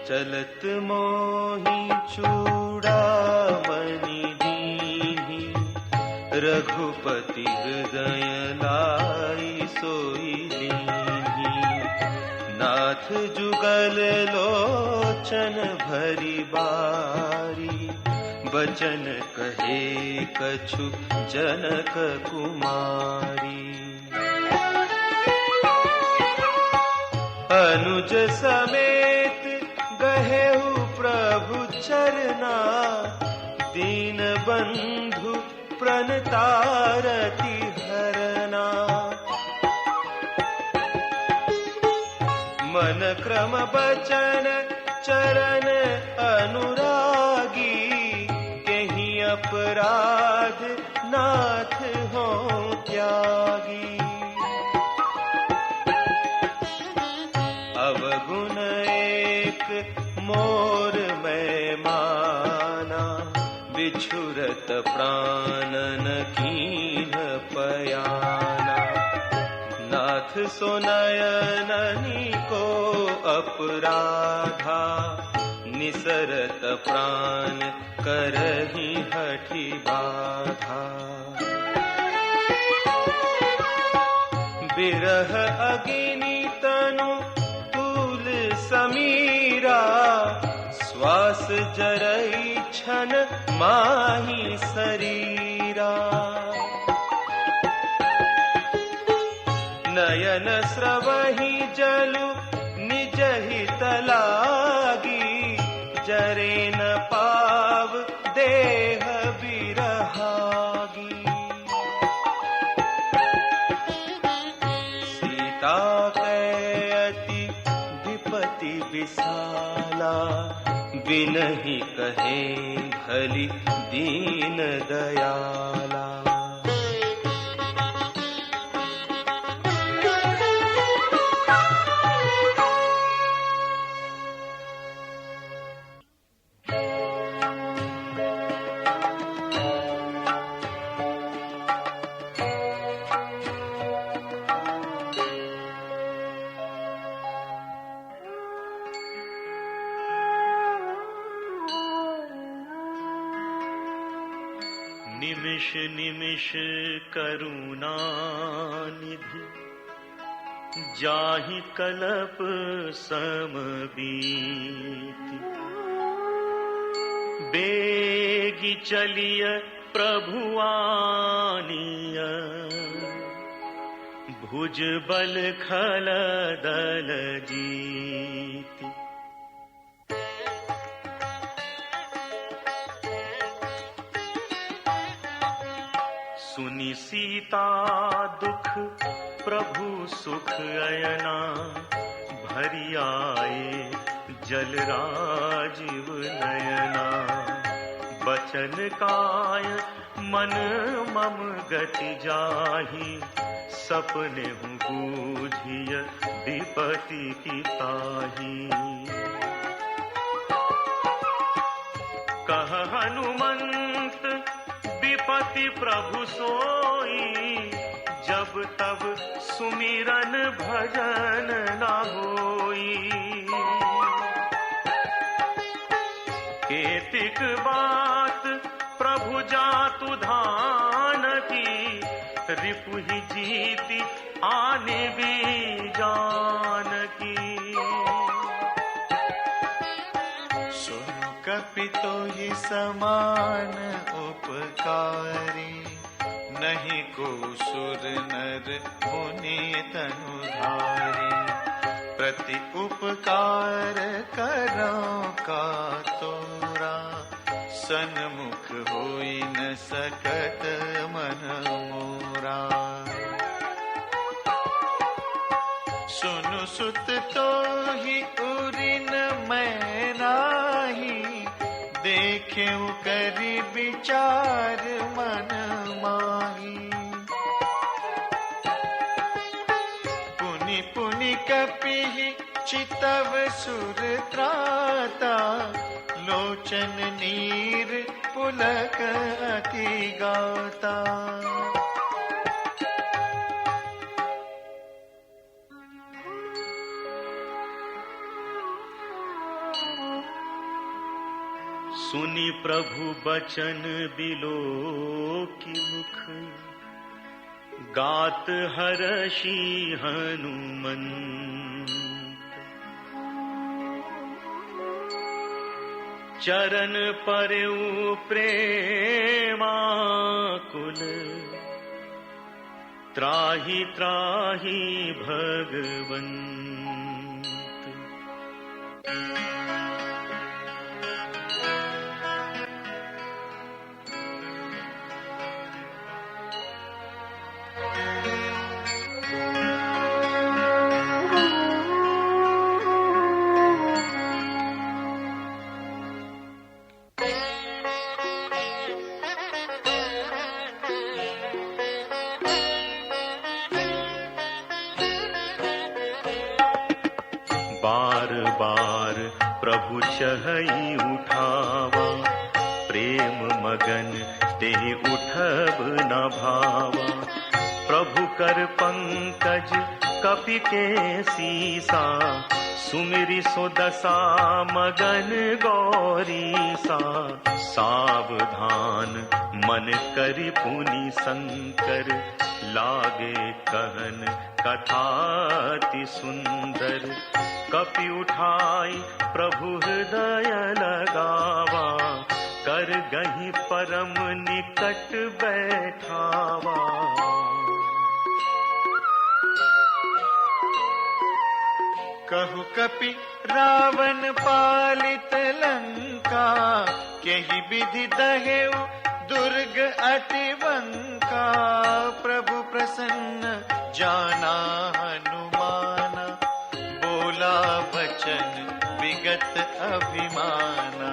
चलत मोही चूड़ामणि दीन्ही, रघुपति हृदय लाई सोई लीन्ही। नाथ जुगल लोचन भरी बारी, बचन कहे कछु जनक कुमारी। अनुज समेत गहेहु प्रभु चरना, दीन बंधु प्रणतारति हरना। मन क्रम बचन चरण अनुरागी, कहीं अपराध नाथ हो त्यागी। अवगुण एक मोर मैं माना, बिछुरत प्राणन कीन पयाना। नाथ सो नयननि को अपराधा, निसरत प्राण करहि हठि बाधा। बिरह अग्नि तनु तूल समीरा, श्वास जरई छन माही शरीरा। नयन स्रवहि जलु निज हित लागी, जरे न पाव देह बिरहागी। सीता कै अति विपति विशाला, बिनहि कहे भली दीन दयाला। निमिष निमिष करुणा निधि, जाहि कल्प समबीति। बेगी चलिय प्रभु आनिय, भुज बल खल दल जीति। सुनि सीता दुख प्रभु सुख अयना, भरी आए जल राजीव नयना। बचन काय मन मम गति जाहि, सपने हूँ बूझिय विपति की ताही। कह हनुमंत विपति प्रभु सोई, जब तब सुमिरन भजन न होई। केतिक बात प्रभु जातु धान की, रिपुहि जीति आने भी जानकी। सुन कपितो ही समान उपकारी, नहीं को सुर नर मुनि तनुधारी। प्रति उपकार करो का तोरा, सन्मुख होई न सकत मन मोरा। सुनु सुत तो ही उरिन मैं नाही, देखेऊ करि विचार मन माही। पुनि पुनि कपिहि चितव सुर त्राता, लोचन नीर पुलक अति गाता। सुनि प्रभु बचन बिलो की मुख, गात हर्षि हनुमंत। चरण परयु प्रेमाकुल, त्राहि त्राहि भगवंत। बार बार प्रभु चहई उठावा, प्रेम मगन ते उठब न भावा। प्रभु कर पंकज कपि के सीसा, सुमिरि सो दशा मगन गौरीसा। सावधान मन करि पुनि शंकर, लागे कहन कथाति सुंदर। कपि उठाई प्रभु हृदय लगावा, कर गही परम निकट बैठावा। कहु कपि रावण पालित लंका, केहि विधि दहेउ दुर्ग अति बंका। प्रभु प्रसन्न जाना हनुमाना, बोला वचन विगत अभिमाना।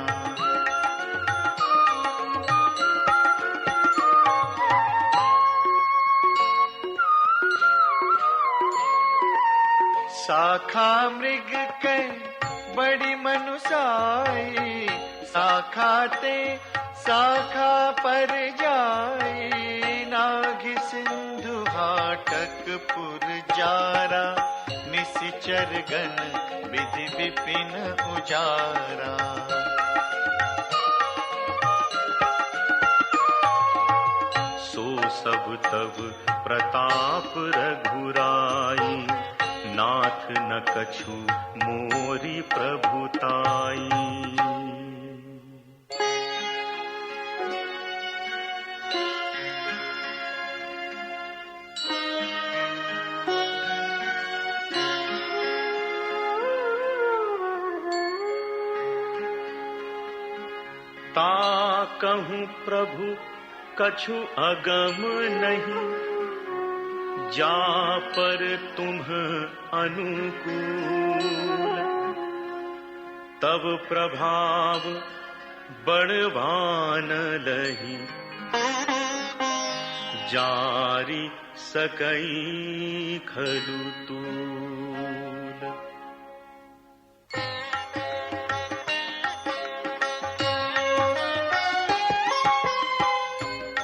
शाखा मृग कै बड़ी मनुसाई, शाखा ते शाखा पर जाई। नागि सिंधु हाटक पुर जारा, निशिचर गण विधि विपिन उजारा। सो सब तब प्रताप रघुराई, नाथ न कछु मोरी प्रभुताई। ता कहूँ प्रभु कछु अगम नहीं, जा पर तुम अनुकूल। तब प्रभाव बड़वान लही, जारी सकई खलु तूल।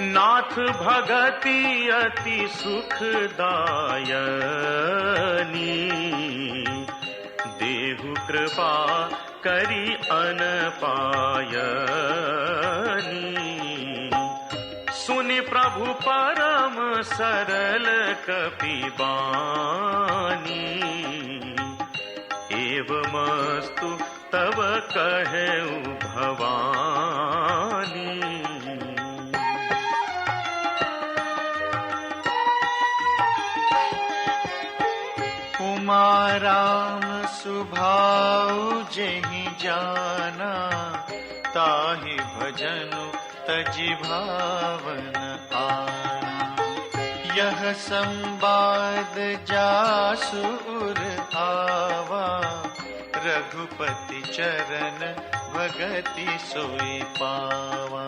नाथ भगति अति सुखदायनी, देहु कृपा करी अनपायनी। सुनि प्रभु परम सरल कपि बानी, एवमस्तु तब कहेउ भवानी। राम सुभाऊ जेहि जाना, ताहि भजनु तजि भावन आना। यह संवाद जासु उर आवा, रघुपति चरण भगति सोई पावा।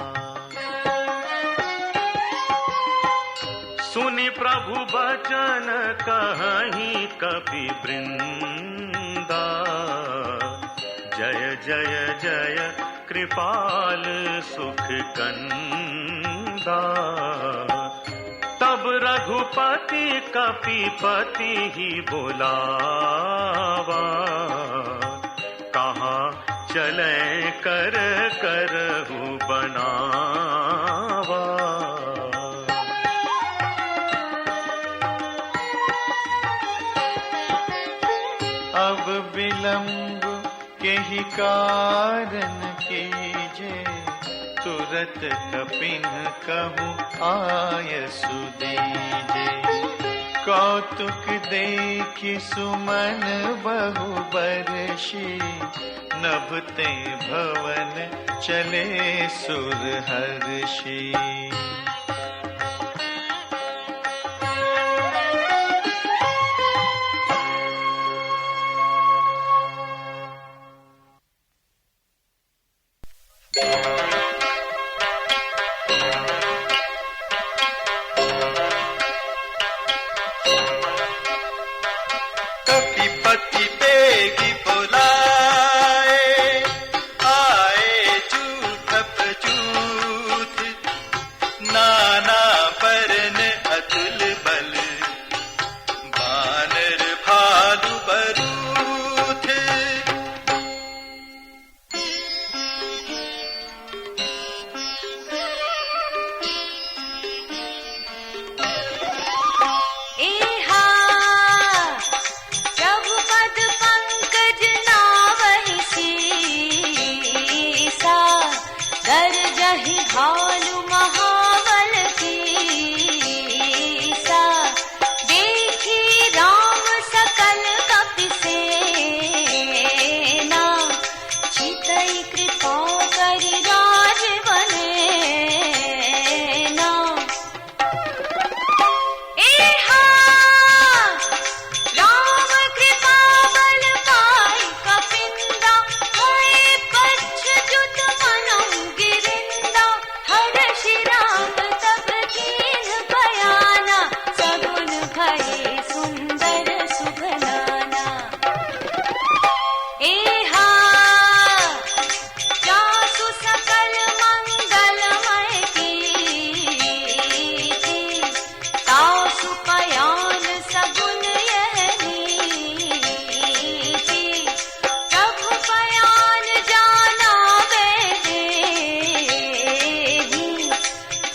सुनि प्रभु बचन कहि कपि वृंदा, जय जय जय कृपाल सुख कंदा। तब रघुपति कपिपति ही बोलावा, कहाँ चले कर कर विलंब के ही कारण कीजे, तुरत कपिन कहूँ आयसु दीजे। कौतुक देखि सुमन बहु बरषि, नभते भवन चले सुरहर्षि। कपिपति बेगी बुलाए, आए जूथ प्रजूथ, नाना बरन अतुल बल, बानर भालु बरूथ। भालु महाबल कीसा, देखी राम सकल कपि सेना, चितई कृपा करि राज बनेना। एहा राम कृपा बल पाई कपिंदा, होए पच्छजुत मनहु गिरिंदा। हर्षि राम तब कीन बयाना, सगुन भये सुंदर सुभनाना। एहा जासु सकल मंगलमय कीर्ति, तासु पयान सगुन यह नीति। प्रभु पयान जाना बेदेही,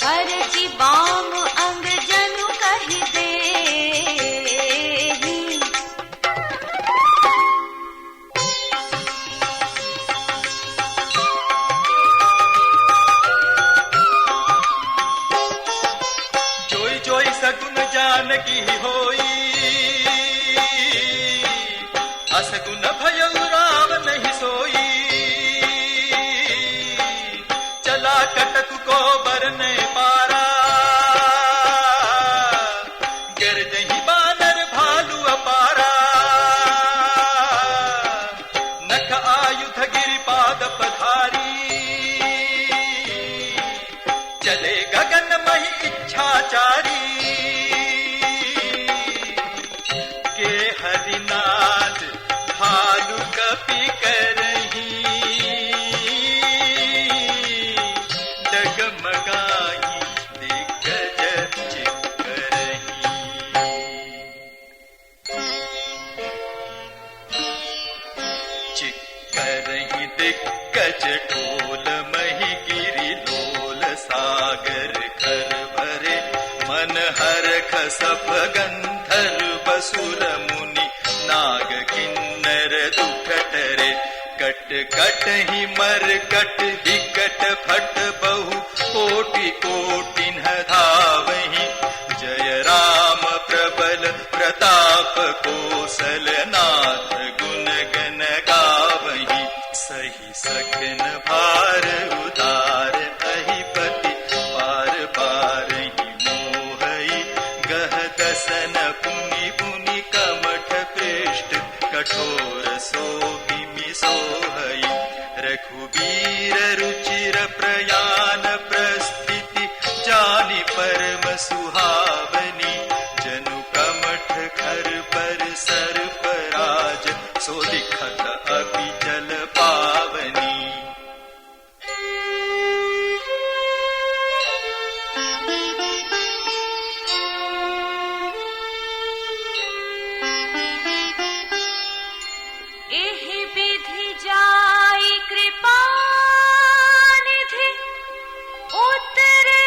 हरति बाम अंग जनु कहि देही। जोई जोई सगुन जानकी होई, असगुन भयउ राम नहीं सोई। चला कटक को बरने पारा, गिरजहि बानर भालु अपारा। नख आयुध गिरिपाद पधारी, चले गगन मही इच्छाचारी। के हरिनाथ भालु कपि करही, डगमगाही दिग्गज चिक्करही। चिक्करही दिग्गज ढोल मही गिरि लोल, सागर कर भरे मन हरख सभ गंधर्व सुर मुनि, नाग किन्नर दुख टरे। कट कट ही मर कट हिकट फट बहु, कोटि कोटि न धावहि। जय राम प्रबल प्रताप कौशल नाथ, गुण गन गावहि। सही सघन भार उदार, अहिपति पार पारहि मोहई। गह दसन पुनि पुनि कमठ पृष्ठ, कठोर सोभिमि सोहई। रघुवीर रुचिर प्रयान प्रस्थिति, जानि परम सुहावनी। जनु कमठ खर पर सर्पराज, सो लिखत अभी जल पावनी। एहि विधि जाई कृपा निधि, उतरे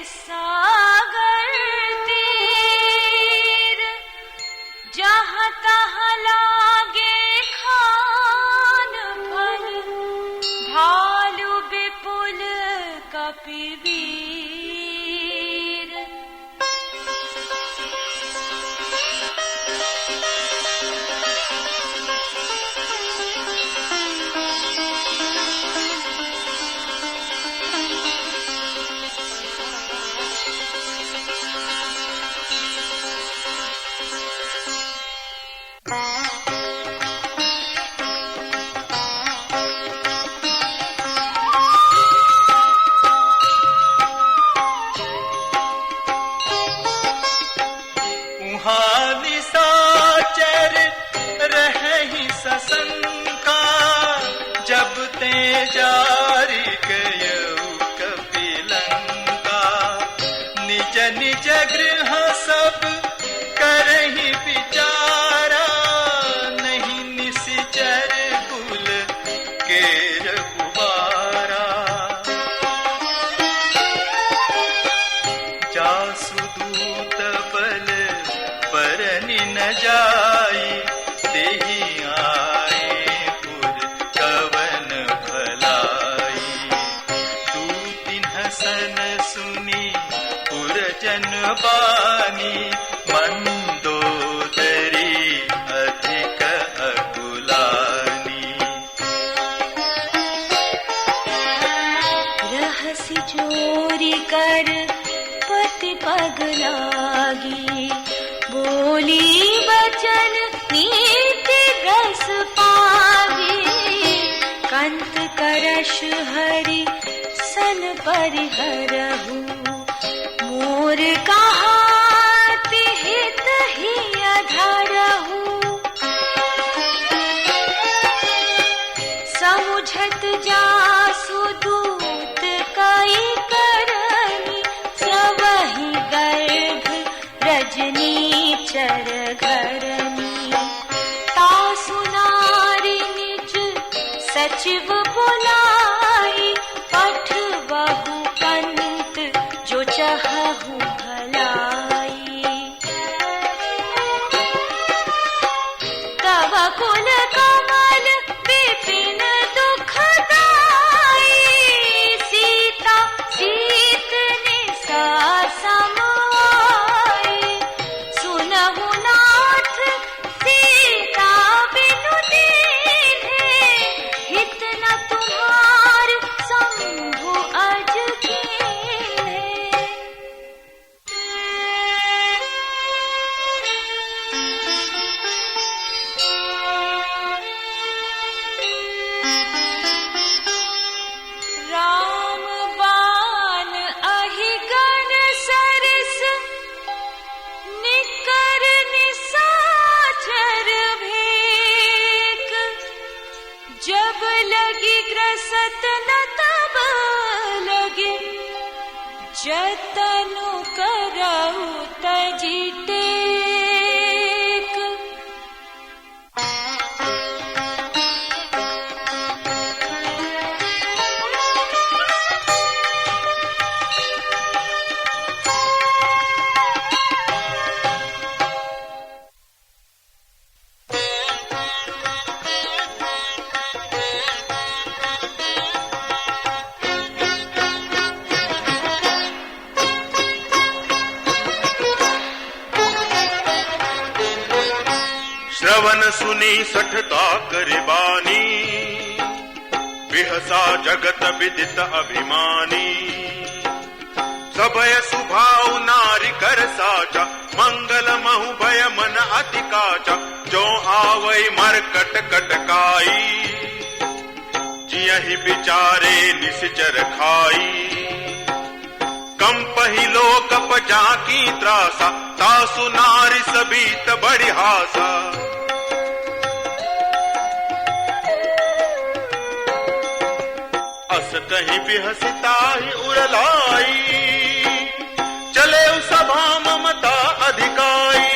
सागर। शंका, जब ते जारी गयऊ कपिलंका। निज निज गृह सब करहि विचारा, नहीं निशिचर कुल के रघुबारा। जासु दूत बल परनि न जाई, तेहि आए पुर कवन भलाई। दूतिन सन सुनी पुरजन बानी, मंदोदरी अधिक अकुलानी। रहसि चोरी कर पति पग लागी, बोली बचन नीति रस पावी। कंत करश हरि सन परिहरहु, मोर कहा हित ही अधरहु। समुझत जासु दूत कई करनी, सबहि गर्भ रजनी चर घरनी। तासु नारी निज सचिव बुलाई, पठबहु पंत जो चाहहु भलाई। तब कुल कमल विपिन दुखदाई, सीता सीत निसा समाई। सुनहु नाथ सीता बिनु दीन्हे, हित न तुम्हार शंभु अज कीन्हे। राम बाण अहि गण सरस, निकर निसाचर भेक। जब लगी ग्रसत न तब लगे, जतनु करहु तजि टेक। श्रवण सुनी सठता करिबानी, बिहसा जगत विदित अभिमानी। सबय सुभाव नारी कर साचा, मंगल महु भय मन अति काचा। जो आवै मरकट कटकाई, जियहि विचारे निश्चर खाई। कंपहि लोक पजा की त्रासा, तासु नारी सबीत बड़ी हासा। अस कहीं बिहसिताहि उरलाई, चले सभा ममता अधिकाई।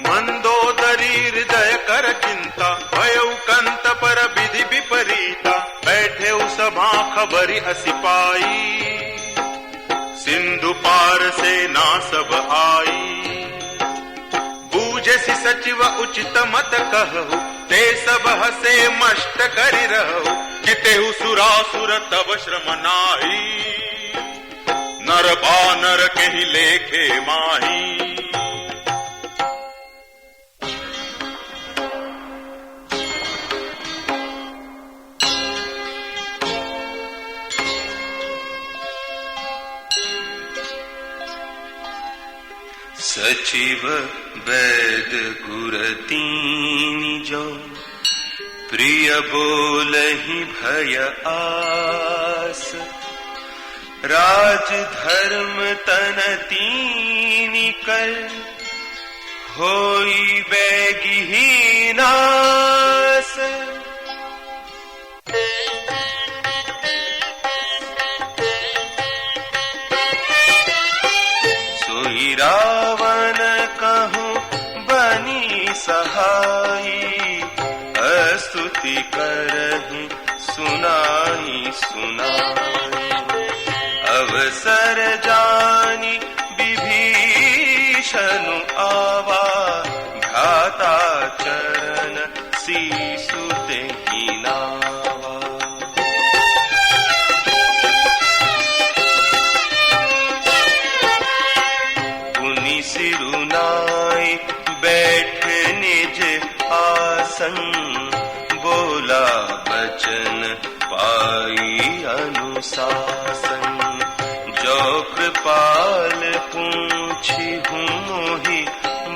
मंदोदरी हृदय कर चिंता, भयउ कंत पर विधि विपरीता। बैठे सभा खबरी असी पाई, सिंधु पार से ना सब आई। बूझे सि सचिव उचित मत कहु, ते सब हसे मष्ट करि रहु। जितेहु सुरासुर तब श्रम नाही, नर बानर केहि लेखे माही। सचिव वैद गुर तीनि जो, प्रिय बोलहि भय आस। राज धर्म तन तीनि कर, होई वेगी नास। सोई रावण कहूँ बनी सहाई, स्तुति करहि सुनाई सुनाई। अवसर जानी विभीषण आवा, भ्राता चरण सीसु तेहि नावा। पुनि सिरुनाई बैठ निज आसन, बोला बचन पाई अनुशासन। जो कृपाल पूछी हूँ मोहि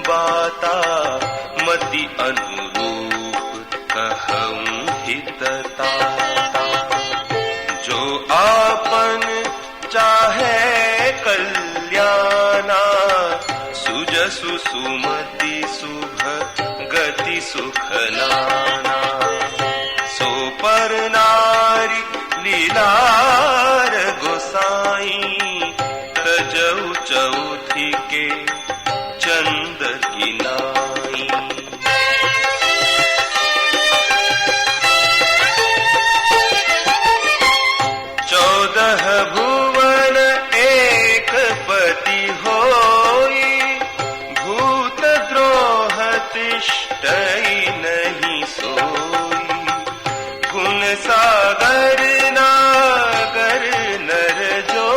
बाता, मति अनुरूप कहूँ हितता। जो आपन चाहे कल्याणा, सुजसु सुमति शुभ गति सुख नाना। सो पर नारी लीलार गोसाई, तजऊ चौथी के चंद की नाई। 14 भुवन एक पति होई, भूत द्रोह तिष्ठई नहीं सोई। गुण सागर नागर नर जो,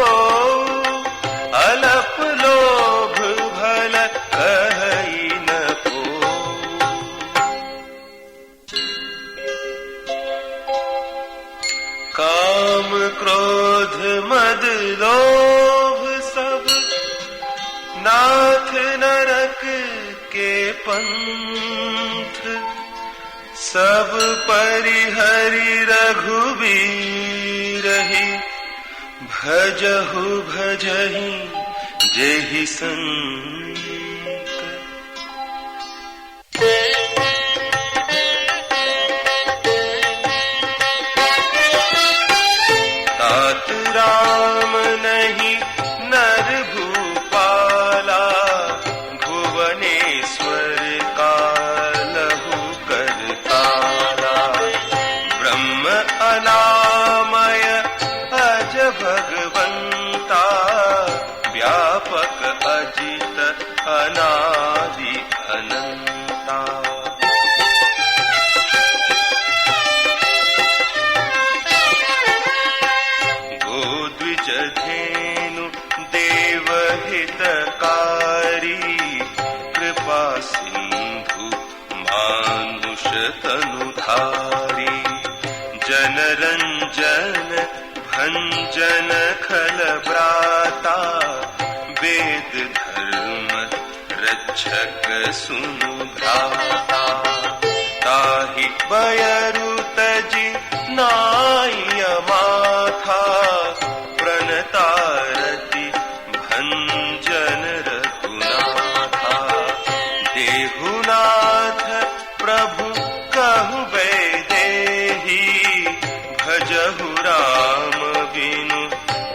अलप लोभ भल कहई न को। काम क्रोध मद लोभ सब, नाथ नरक के पंथ। सब परिहरि रघुबीर ही, भजहु भजहि जेहि संत। तात राम नहीं नर भूपाला, भुवनेश्वर कालहु करताला। ब्रह्म अनामय अज भगवंता, व्यापक अजित अनादि अनंता। गोद्विज धेनु देवहितकारी, कृपा सिंधु मानुष तनुधारी। जनरंजन भंजन खल व्राता, वेद धर्म रक्षक सुनु भ्राता। ताहि बयरु तजि नाय माथा, प्रणतारति भंजन रघुनाथा। देहुनाथ प्रभु कहु वैदेही, भजहु राम बिनु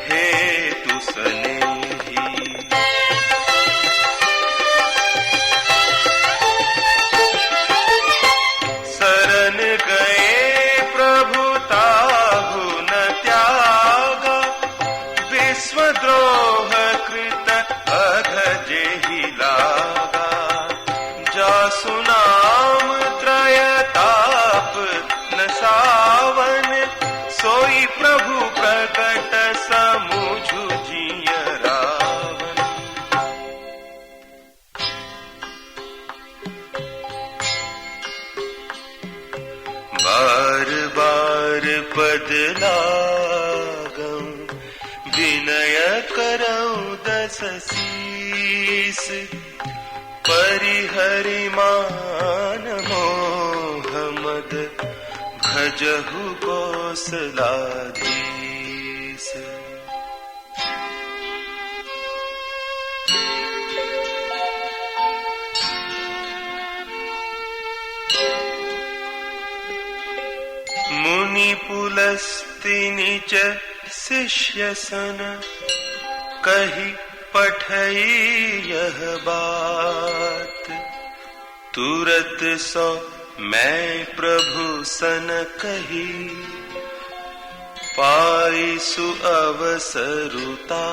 हेतु सनेही। शरण गए प्रभु ताहु न त्यागा, विश्वद्रोह कृत अघ जेहि लागा। जासु नाम त्रयताप न सावन, सोई प्रभु प्रकट समुझु जिय रावण। बार बार पद लागं, विनय करऊं दस शीस। परिहरि मान मोह मद, भजहु कौसलाधीश। पुलस्त्य निज शिष्य सन कही पठई यह बात। तुरत सो मैं प्रभु सन कही पाई सु अवसरुतात।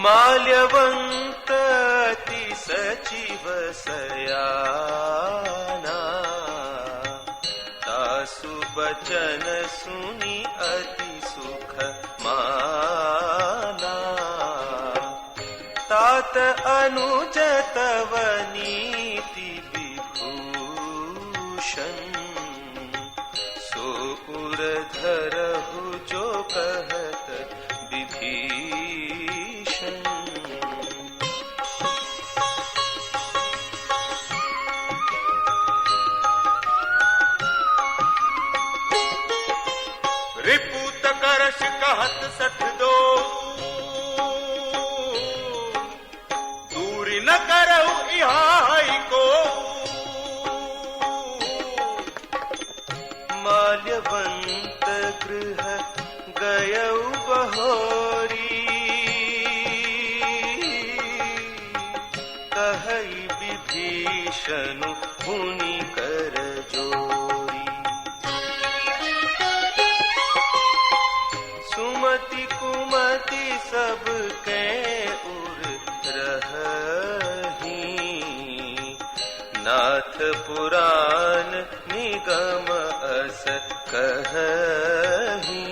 माल्यवंत अति सचिव सयाना तासु बचन सुनी अति सुख माना। तात अनुज तव नीति विभूषण सो उर धरहु जो कहत विभीषण। रिपुत करश कहत सठ दो दूरी न करऊ इहाई को। माल्यवंत गृह गयऊ बहोरी कहई विभीषण पुनि कर जोरी। सुमति कुमति सब के उर रहही नाथ पुराण निगम अस कहही।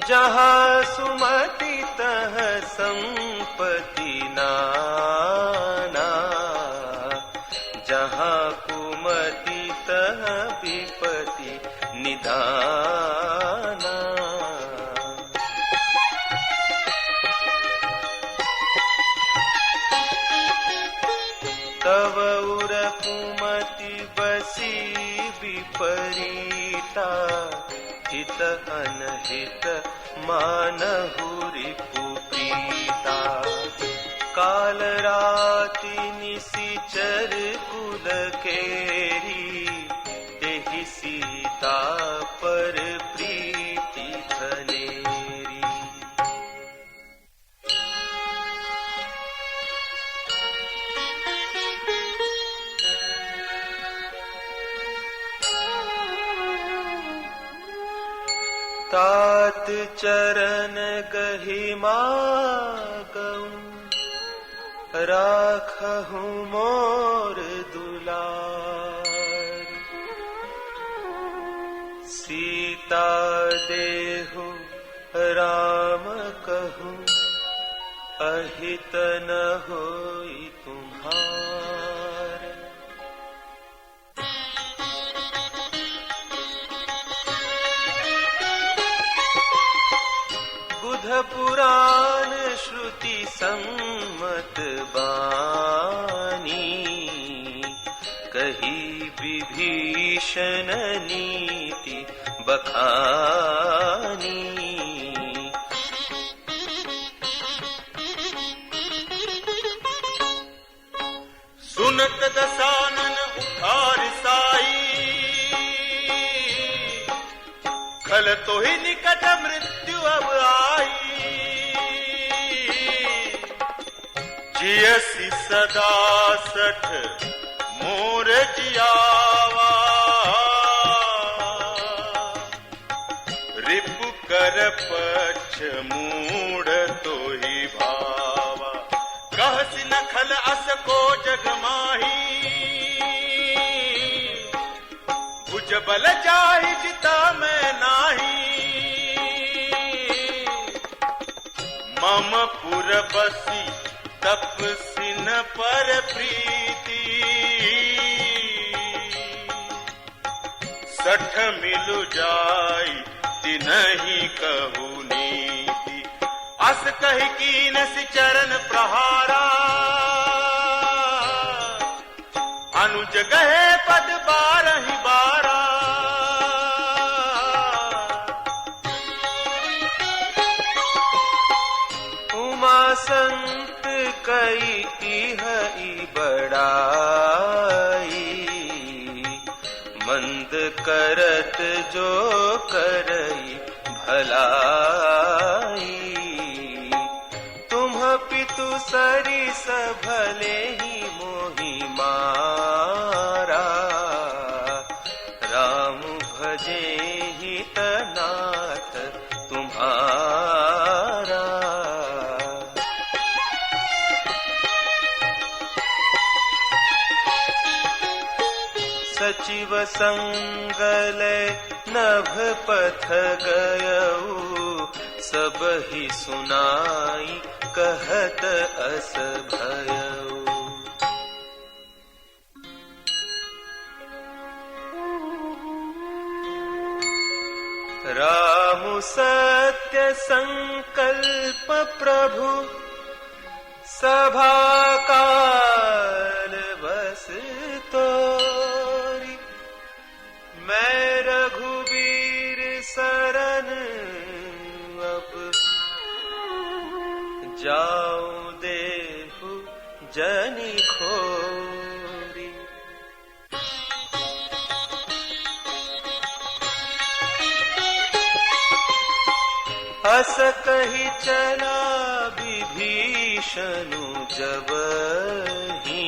जहाँ सुमति तह संपत्ति नाना जहाँ कुमति तह विपत्ति निदाना। तव उर कुमति बसी विपरीता हित अनहित मानहु रिपुप्रीता। काल राति निशिचर कुल केरी तेहि सीता पर प्रीति धनेरी। तात चरण गहि मागऊं राखहु मोर दुलार। सीता देहु राम कहूं अहित न होई तुम्हार। बुध पुराण श्रुति सम्मत बानी कही विभीषण नीति बखानी। सुनत दसानन उठार साई खल तो ही निकट मृत्यु अब आई। जियसी सदा सठ मोर जियावा कर पक्ष मूढ़ तो ही भावा, कहसी नखल अस को जग माही, भुज बल जाहि जिता मैं नाही, मम पुर बसी तपसिन पर प्रीति, सठ मिलु जाई तिन्हि कहु नीति, अस कहि कीन सि चरण प्रहारा, अनुज गहे पद बारहि बारा, उमा संत कई इहि बड़ाई, मंद करत जो करई भलाई, तुम पितु सरिस भले ही मोहि मारा, राम भजे हित नाथ तुम्हारा। सचिव संगल नभ पथ गयऊ, सबहि सुनाई कहत अस भयऊ। रामु सत्य संकल्प प्रभु, सभा काल बस तोरी, मैं रघुबीर सरन अब जाऊं देहु जनि खोरी। अस कहि चला विभीषणु जबहि,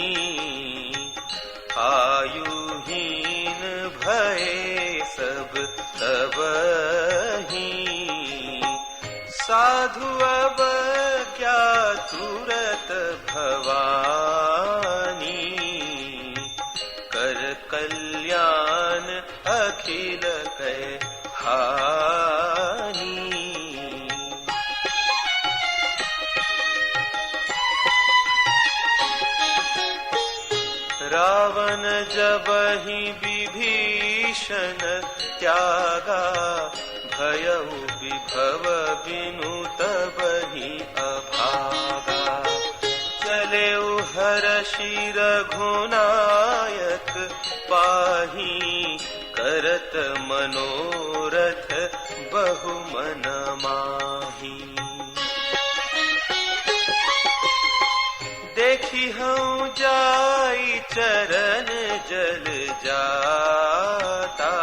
आयुहीन भये सब तबहि, साधु अब क्या तुरत भवानी, कर कल्याण अखिल कै हानि। रावण जबहि विभीषण त्यागा, भयउ विभव बिनु तबहि अभागा, चलेउ हरषि रघुनायक पाहि, करत मनोरथ बहु मन माही। देखी हूँ जाई चरण जल जाता,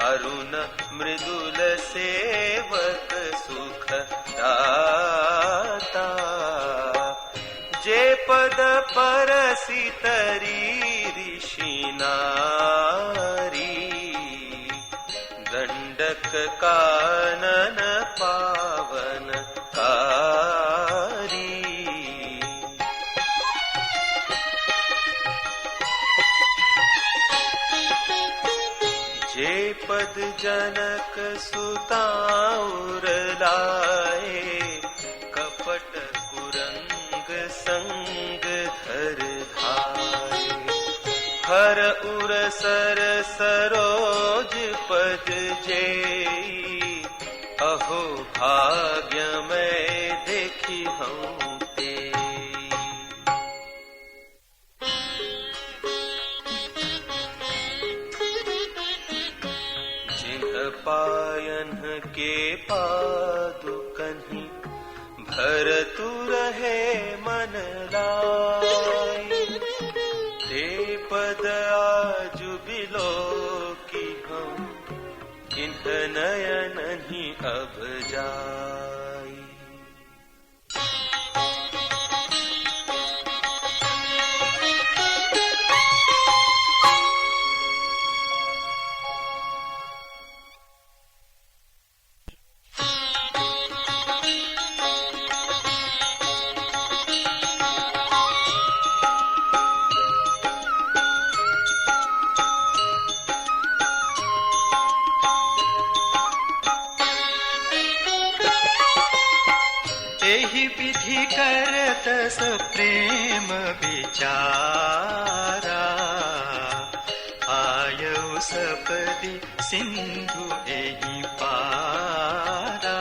अरुण मृदुल सेवक सुख दाता, जे पद परसि तरी ऋषि नारी, दंडक कानन पावन कारी। जे पद जनक सुताउर लाए, कपट कुरंग संग धर धाये, हर उर सर सरोज पद जेई, अहो भाग्य मैं देखी हूँ तेई। पायन के पादुकन्हि, भरतु रहे मन लाई, ते पद आजु बिलोकी हम, इन्ह नयन ही अब जाई। विधि विधि करत स प्रेम विचारा, आयौ सपदि सिंधु एहि पारा।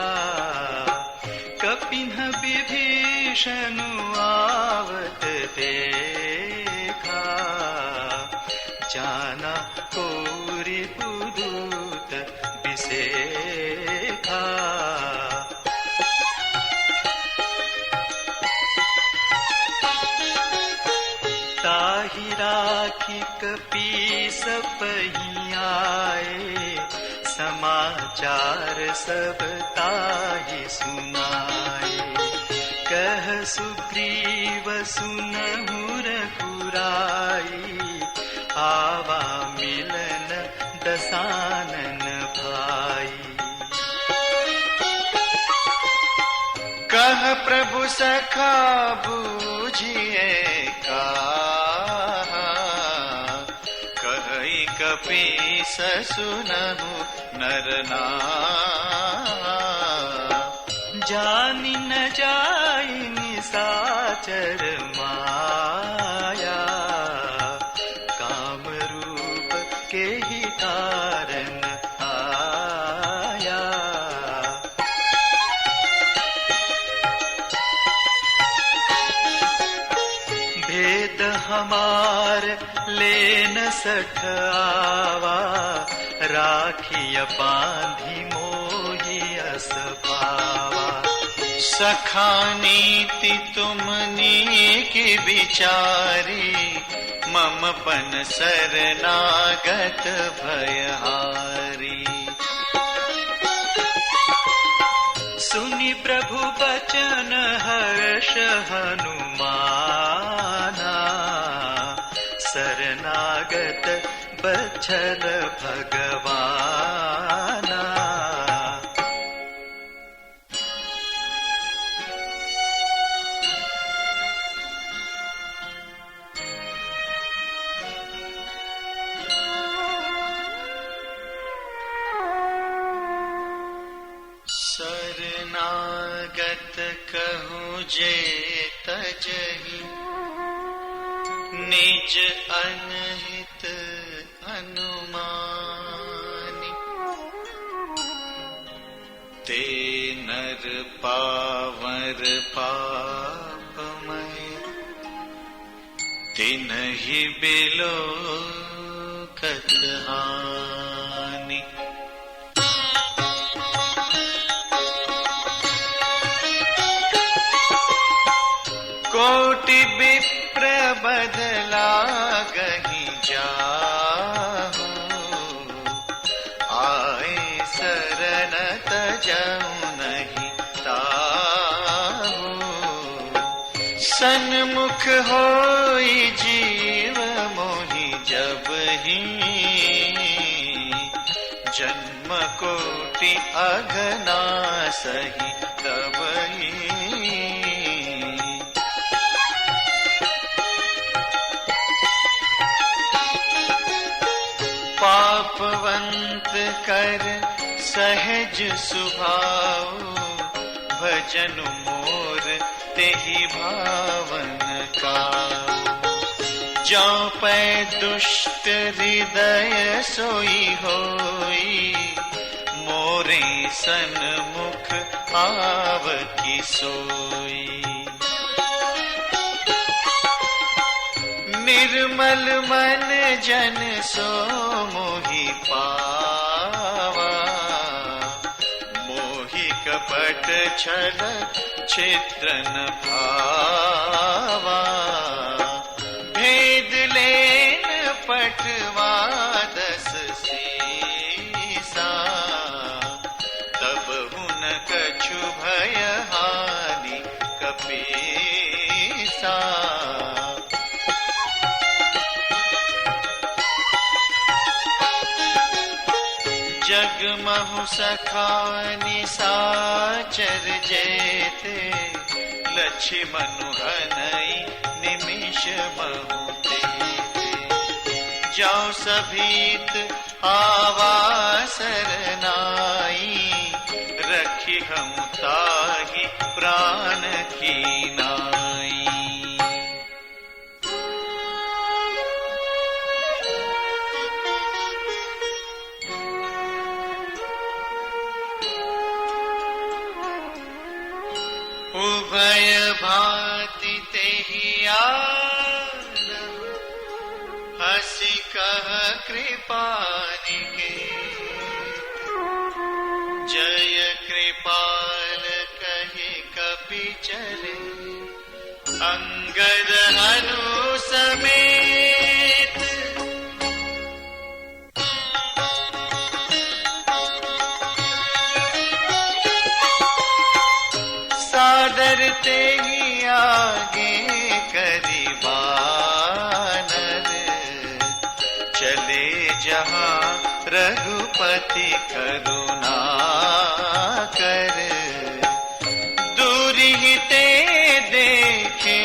कपिन विभीषण आवत देखा, जाना कोरि पुदूत बिसेखा। ताहि राखी कपीस पही आए, समाचार सब ताहि सुनाए। कह सुग्रीव सुनहु रघुराई, आवा मिलन दसानन भाई। कह प्रभु सखा बूझिए कहा, कहि कपीस सुनहु नर नाहा। जानि न जाई निसाचर माया, काम रूप के ही कारण आया। भेद हमार ले न सठ आवा, राखिय बांधी मोहि अस पावा। सखा नीति तुमनी की विचारी, मम पन शरणागत भयहारी। सुनि प्रभु बचन हर्ष हनुमाना, शरणागत बचल भगवाना। शरणागत कहूँ जे तजहि, निज अनहित अनुमानि। ते नर पावर पापमय, तिन्हि बिलोकत हानि। कोटि विप्र बदला गहि जाहु, आए शरण तजहु नहीं ताहु। सन्मुख होई जीव मोहि जबहि, जन्म कोटि अघना सही तबहि। पापवंत कर सहज सुभाव, भजन मोर तेहि भावन काऊ। जौ पै दुष्ट हृदय सोई होई, मोरे सन्मुख आवकी सोई। निर्मल मन जन सो मोहि पावा, मोहि कपट छल छिद्र न भावा। भेद लेन पटवा दस सीसा, तब हुन कछु भय हानि कपीसा। जगमहु सखा निसाचर जेते, लक्ष्मनु हनई निमिष महु तेते। जौ सभीत आवा सरनाई, रखी सखी हम ताही प्राण की नाई। उभय भांति तेहि आन, हंसी कह कृपानिके। जय कृपाल कहि कपि चले, अंगद हनु समेत। सादर तेहि आगे करि बानर, चले जहाँ रघुपति करुणा कर। दूरि ते देखे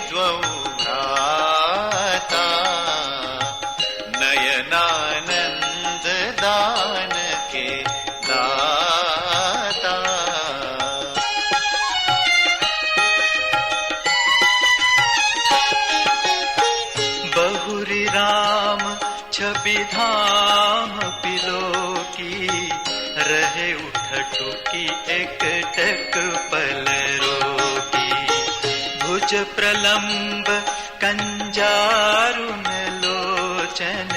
द्वौ भ्राता, नयनानंद दान के दाता। बहुरी राम छवि धाम पिलोकी, रहे उठटुकी एकटक पल रोकी। भुज प्रलंब कंजारुन लोचन,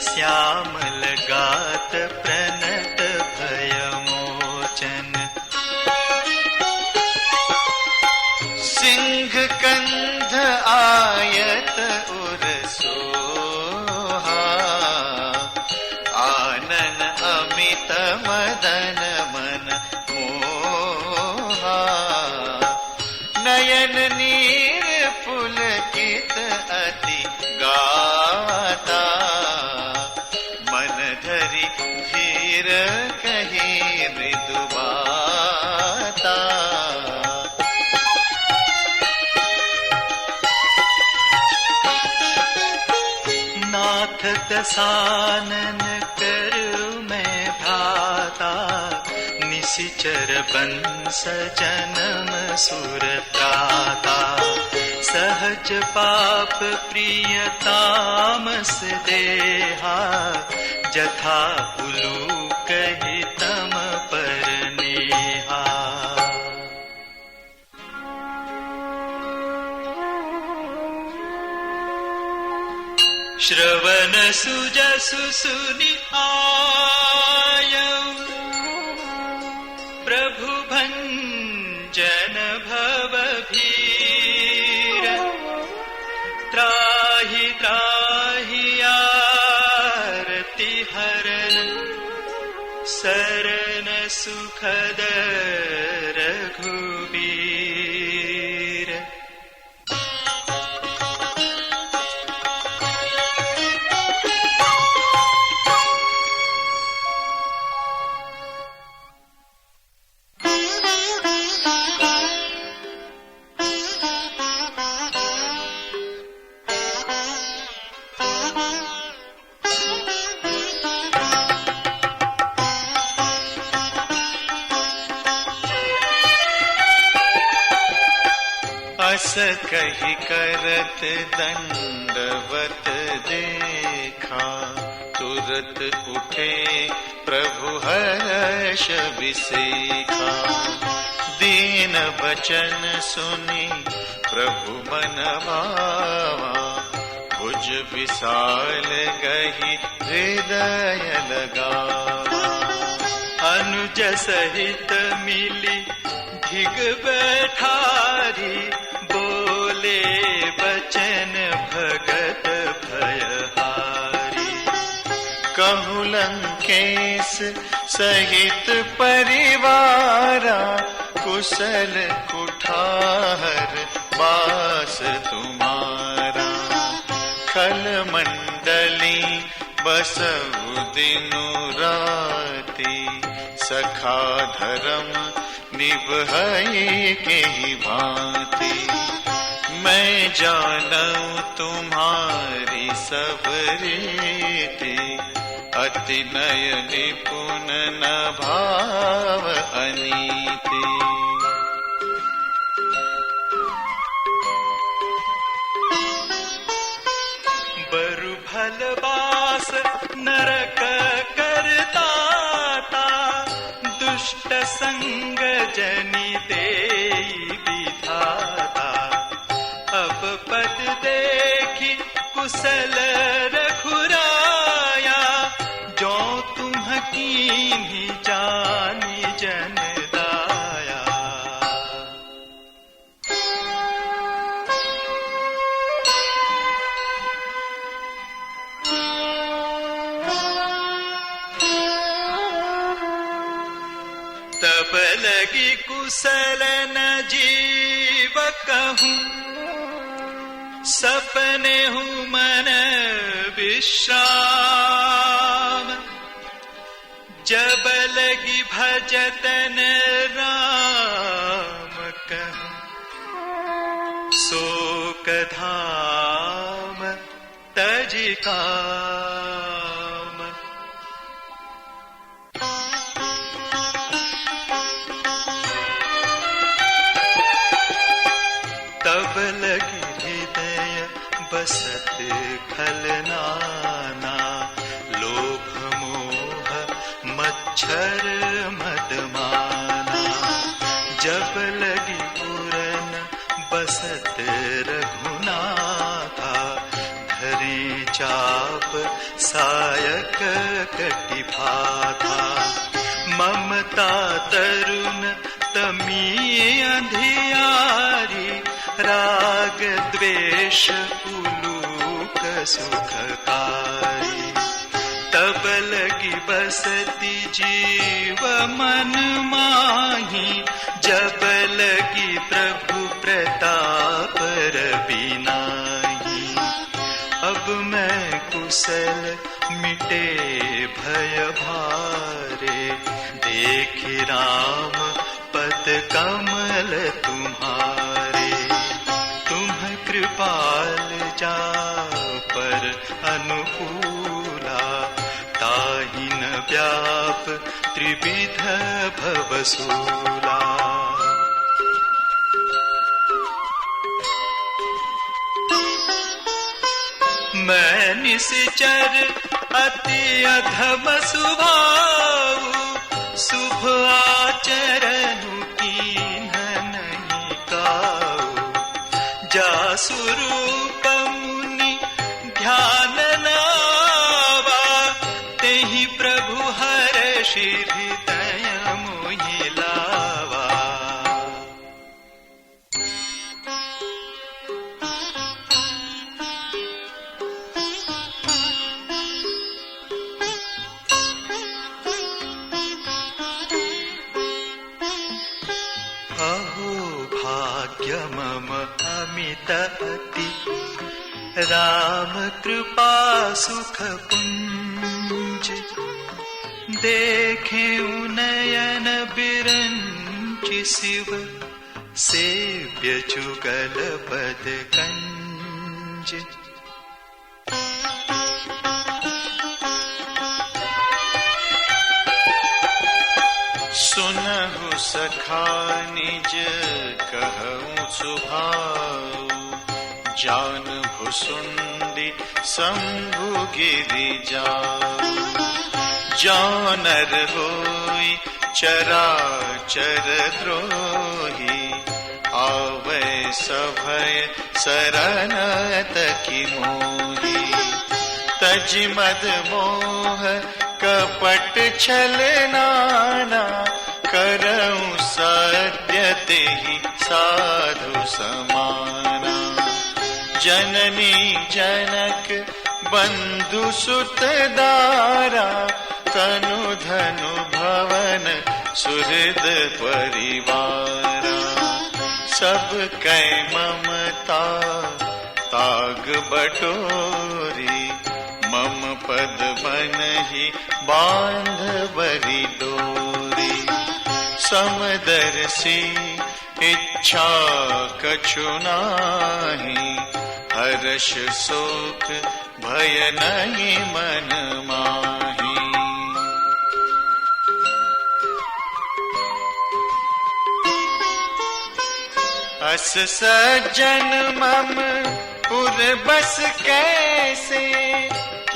श्यामल गात प्रणत भय मोचन। सिंह कंध आयत उर सोहा, आनन अमित मदन मन मोहा। नयन नीर पुलकित अति गाता, मन धरि धीर कहि मृदु बाता। नाथ दसानन करु मैं भ्राता, निशिचर बंस जन्म सुर त्राता। सहज पाप प्रिय तामस देहा, जथा उलूक हितम पर नेहा। श्रवण सुजसु सुनि आयौ, प्रभु भंजन भव भीर। त्राहि त्राहि आरति हरन, शरण सुखद रघुबीर। अस कहि करत दंडवत देखा, तुरत उठे प्रभु हर्ष विसेखा। दीन बचन सुनि प्रभु मन भावा, भुज विशाल गहि हृदय लगावा। अनुज सहित मिली धिग बैठारी, बोले बचन भगत भयहारी। कहु लंकेश सहित परिवारा, कुशल कुठार बास तुम्हारा। खल मंडली बसहु दिनु राति, सखा धर्म निभई के भांति। मैं जानऊं तुम्हारी सब रीति, अति नय निपुण न भाव अनीति। बरु भल बास नरक करताता, दुष्ट संग जनि देई विधाता। अब पद देखी कुशल रघुराया, जो तुम कीन्ही जानी जन दाया। तब लगी कुशल न जीव कहूँ, सपने हूँ मन विश्राम। जब लगी भजतन राम कहूँ, शोक धाम तजि काम। तब लगी हृदय बसत खल नाना, लोभ मोह मच्छर मदमाना। जब लगी पुरन बसत रघुनाथा, धरे चाप सायक कटिभाथा। ममता तरुण तमी अंधियारी, राग द्वेष उलूक सुखकारी। तब लगी बसती जीव मन माही, जब लगी प्रभु प्रताप रविनाही। अब मैं कुशल मिटे भय भारे, देख राम पद कमल तुम्हारे। तुम कृपाल जा पर अनुकूला, ताहि न व्याप त्रिविध भवसूला। मैं निश्चर अति अधम स्वभाव, शुभ आचरण कीन्ह नहीं काऊ। जासु रूप मुनि ध्यान नावा, तेहि प्रभु हर्षि हृदय मोहि लावा। अहो भाग्य मम अमित अति, राम कृपा सुख पुंज। देखे नयन बिरंचि शिव, सेव्य जुगल पद कंज। सुनहु सखा निज कहूँ सुभाऊ, जान भुसुंडी शंभु गिरि जाऊ। जानर होई चराचर द्रोही, आवे सभय शरण तकी मोही। तज मद मोह कपट छल नाना, करऊं सत्य तेहि साधु समाना। जननी जनक बंधु सुत दारा, तनु धनु भवन सुहृद परिवारा। सब कै ममता ताग बटोरी, मम पद बनहि बांधवरी डोरी। समदर्शी इच्छा कछु नाहि, हर्ष शोक भय नहीं मन माही। अस सज्जन मम पुर बस कैसे,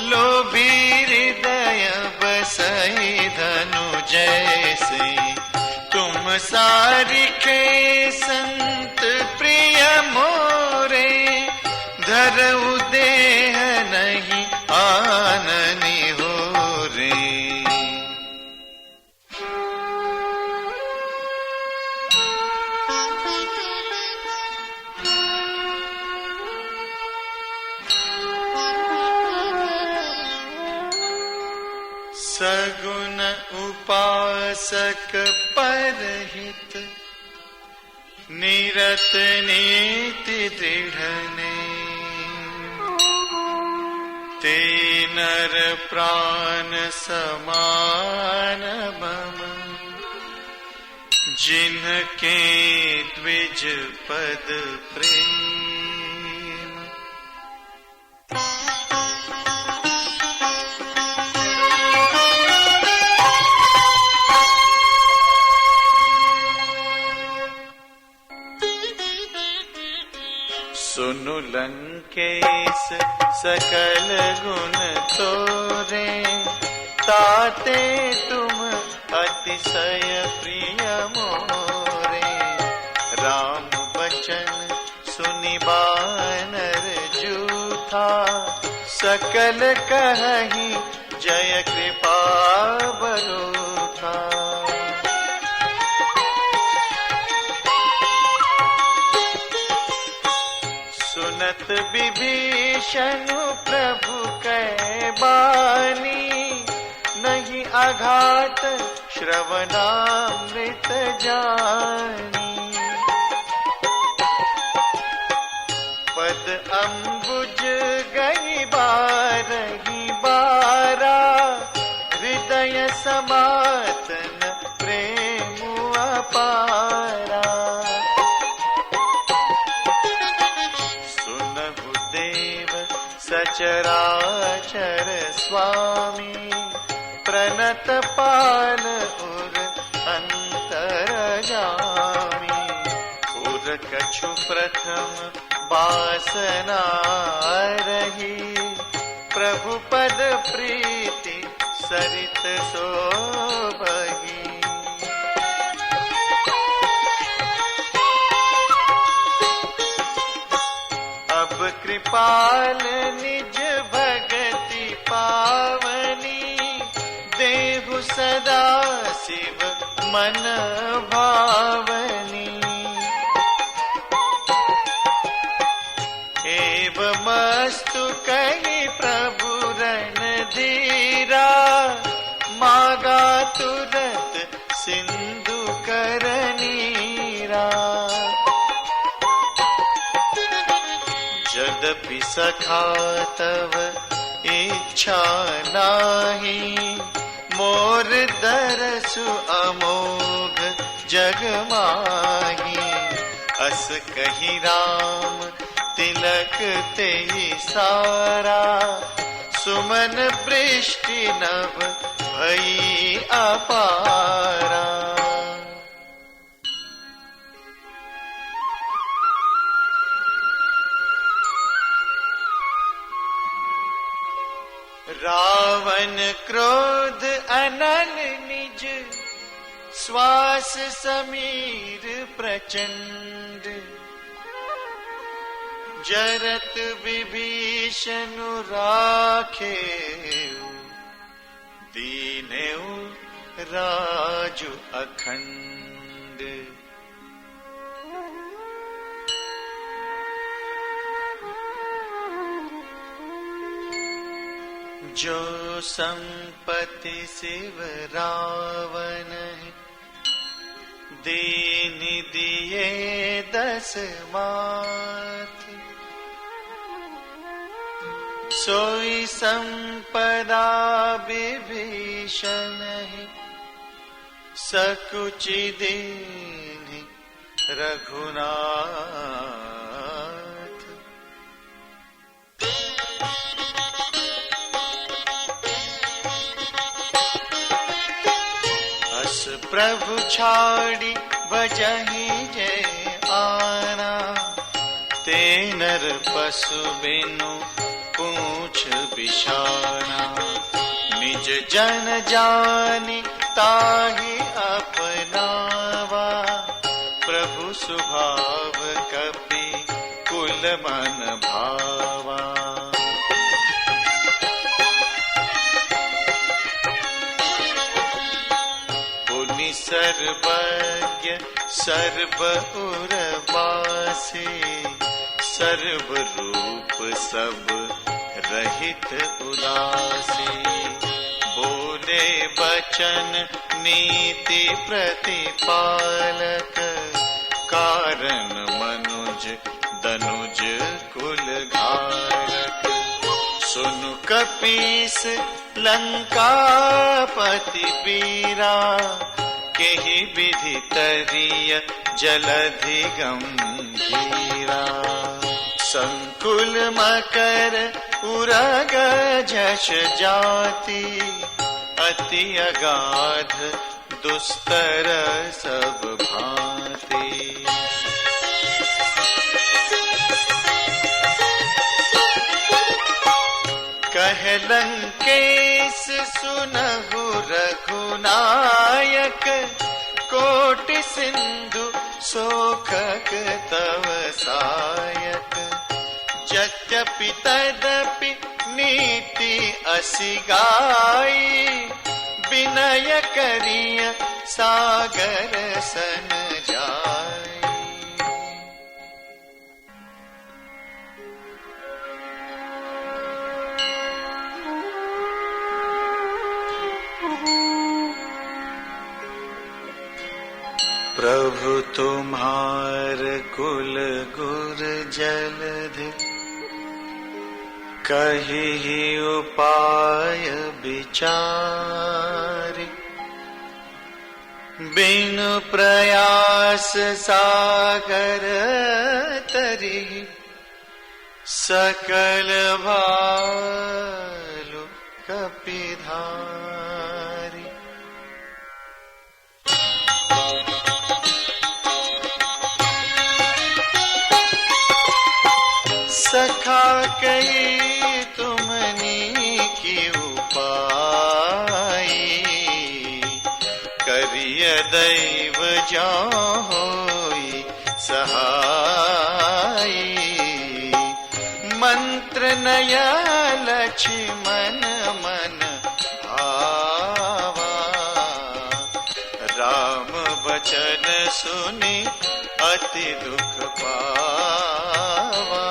लोभी हृदय बसई धनु जैसे। तुम सारिखे संत प्रिय मोरे, धरऊ देह नहीं आननी हो रे। सगुण उपासक परहित, निरत नीति दृढ़ने। ते नर प्राण समान मम, जिनके द्विज पद प्रेम। सुनु लंकेश सकल गुण तोरे, ताते तुम अतिशय प्रिय मोरे। राम बचन सुनि बानर जूथा, सकल कहहि जय कृपा बरूथा। सुनत विभीषण प्रभु कै बानी, नहीं आघात श्रवणामृत जानी। पद अम्बुज गई बारही बारा, हृदय समातन प्रेम अपारा। सचराचर स्वामी, प्रणत पाल उर अंतरजामी। उर कछु प्रथम वासना रही, प्रभु पद प्रीति सरित सोबही। अब कृपाल निज भगति पावनी, देहु सदा शिव मन भावनी। एवमस्तु कहि प्रभु रणधीरा, मागा तुरत सिंधु कर नीरा। यद्यपि सखा तव इच्छा नाही, मोर दरसु अमोघ जग माही। अस कहि राम तिलक तेहि सारा, सुमन वृष्टि नभ भई अपारा। रावण क्रोध अनल निज, श्वास समीर प्रचंड। जरत विभीषण राखे, दीनेउ राजु अखंड। जो संपत्ति शिव रावण, दीन दिए 10 मात। सोई संपदा विभीषण, सकुचि दीन रघुनाथ। प्रभु छाड़ी बजहि जय आना, ते नर पशु बिनु पूछ बिछाना, निज जन जानि ताहि अपनावा, प्रभु स्वभाव कपि कुल मन भावा। पुनि सर्वज्ञ सर्व उर्वासी, सर्व रूप सब रहित उदासी, बोले बचन नीति प्रतिपालक, कारण मनुज दनुज कुल घारक। सुनु कपीस लंकापति वीरा, केहि विधि तरिय जलधि गंभीरा। संकुल मकर उरग झष जाति, अति अगाध दुस्तर सब भांति। कह लंकेश सुनहु रघुनायक, कोटि सिंधु सोखक तव सायक। यद्यपि तदपि नीति असि गाई, विनय करिय सागर सन जाई। प्रभु तुम्हार कुल गुर जलधि, कहि उपाय विचारि। बिनु प्रयास सागर तरि, सकल भालु कपिधारी। सखा कही तुमनी की उपाई, करिय दैव जाँ होई सहाई। मंत्र नय लक्ष्मण मन भावा, राम बचन सुनि अति दुख पावा।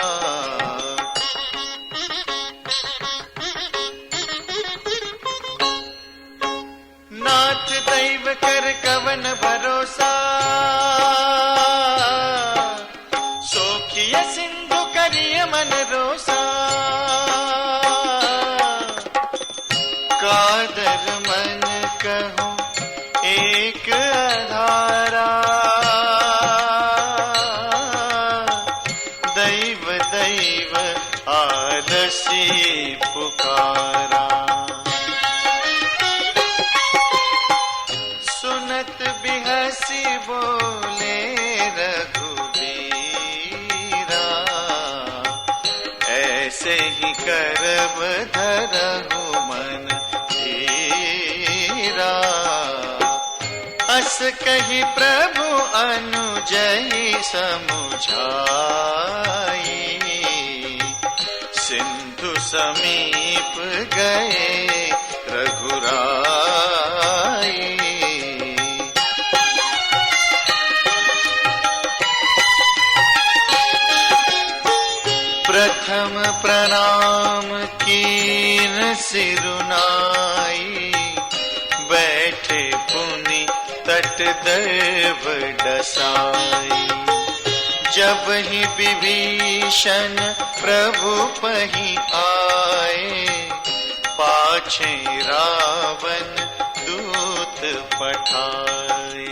नाथ दैव कर कवन भरोसा, सोखिय सिंधु करिय मन रोसा। कादर मन कहूँ एक आधारा, दैव दैव आलसी पुकारा। सुनत बिहसी बोले रघुबीरा, ऐसे ही करब धरहु मन धीरा। अस कही प्रभु अनुजहि समुझाई, सिंधु समीप गए रघुराई। प्रथम प्रणाम कीन सिरुनाई, बैठे पुनि तट दैव डसाई। जब ही विभीषण प्रभु पहि आए, पाछे रावण दूत पठाए।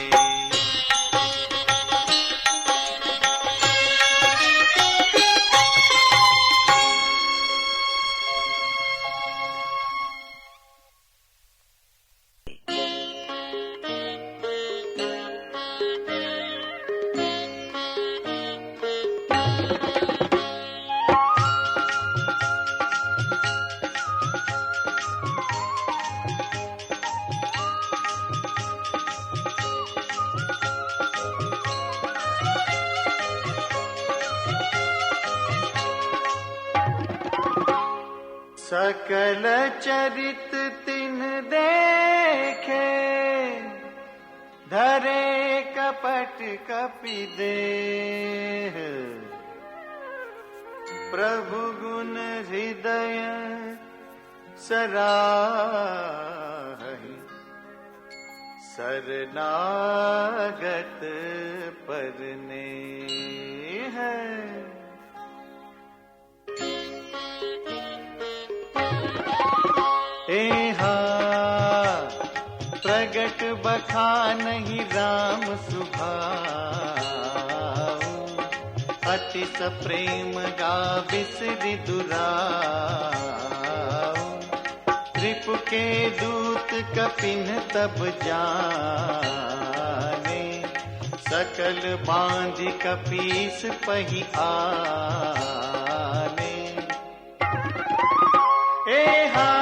सकल चरित तिन देखे, धरे कपट कपि देह। प्रभु गुण हृदय सराहि, शरणागत परनेह। एहा प्रगट बखानहि राम सुभाऊ, अति सप्रेम गाविस दुराऊ। रिपु के दूत कपिन तब जाने, सकल बांधि कपीस पहि आने। एहा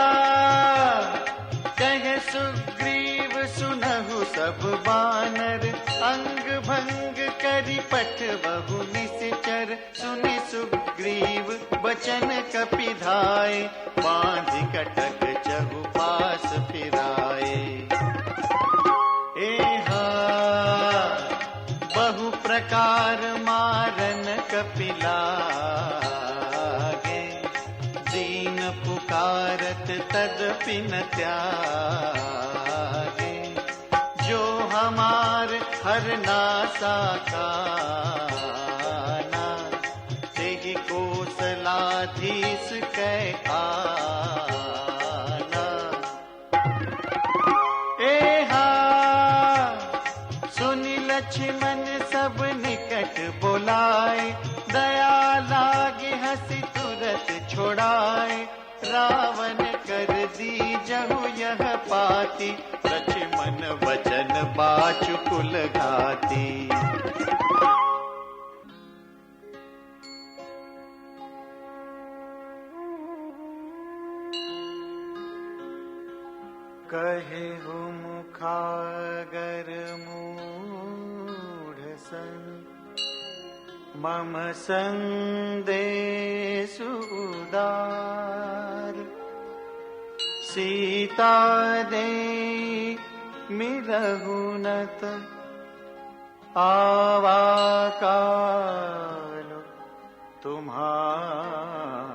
कहे सुग्रीव सुनहु सब बानर, अंग भंग करि पठबहु निश्चर। सुनि सुग्रीव बचन कपि धाय, बांधि कटक चहु पास फिराए। एहा बहु प्रकार मारन कपि लागे, दीन पुकारत तदपि न त्यागे। जो हमार हरना साकाना, तेहि कोसलाधीश कै आना। एहा सुनि लक्ष्मण सब निकट बोलाए, दया लागे हंसी तुरत छोड़ाए। रावण कर दीजहु यह पाती, लक्ष्मण वचन बाचु कुल घाती। कहे हो मुखागर मूढ़ सन, मम संदेश उदार। सीता दे मिलहु नत, आवा काल तुम्हार।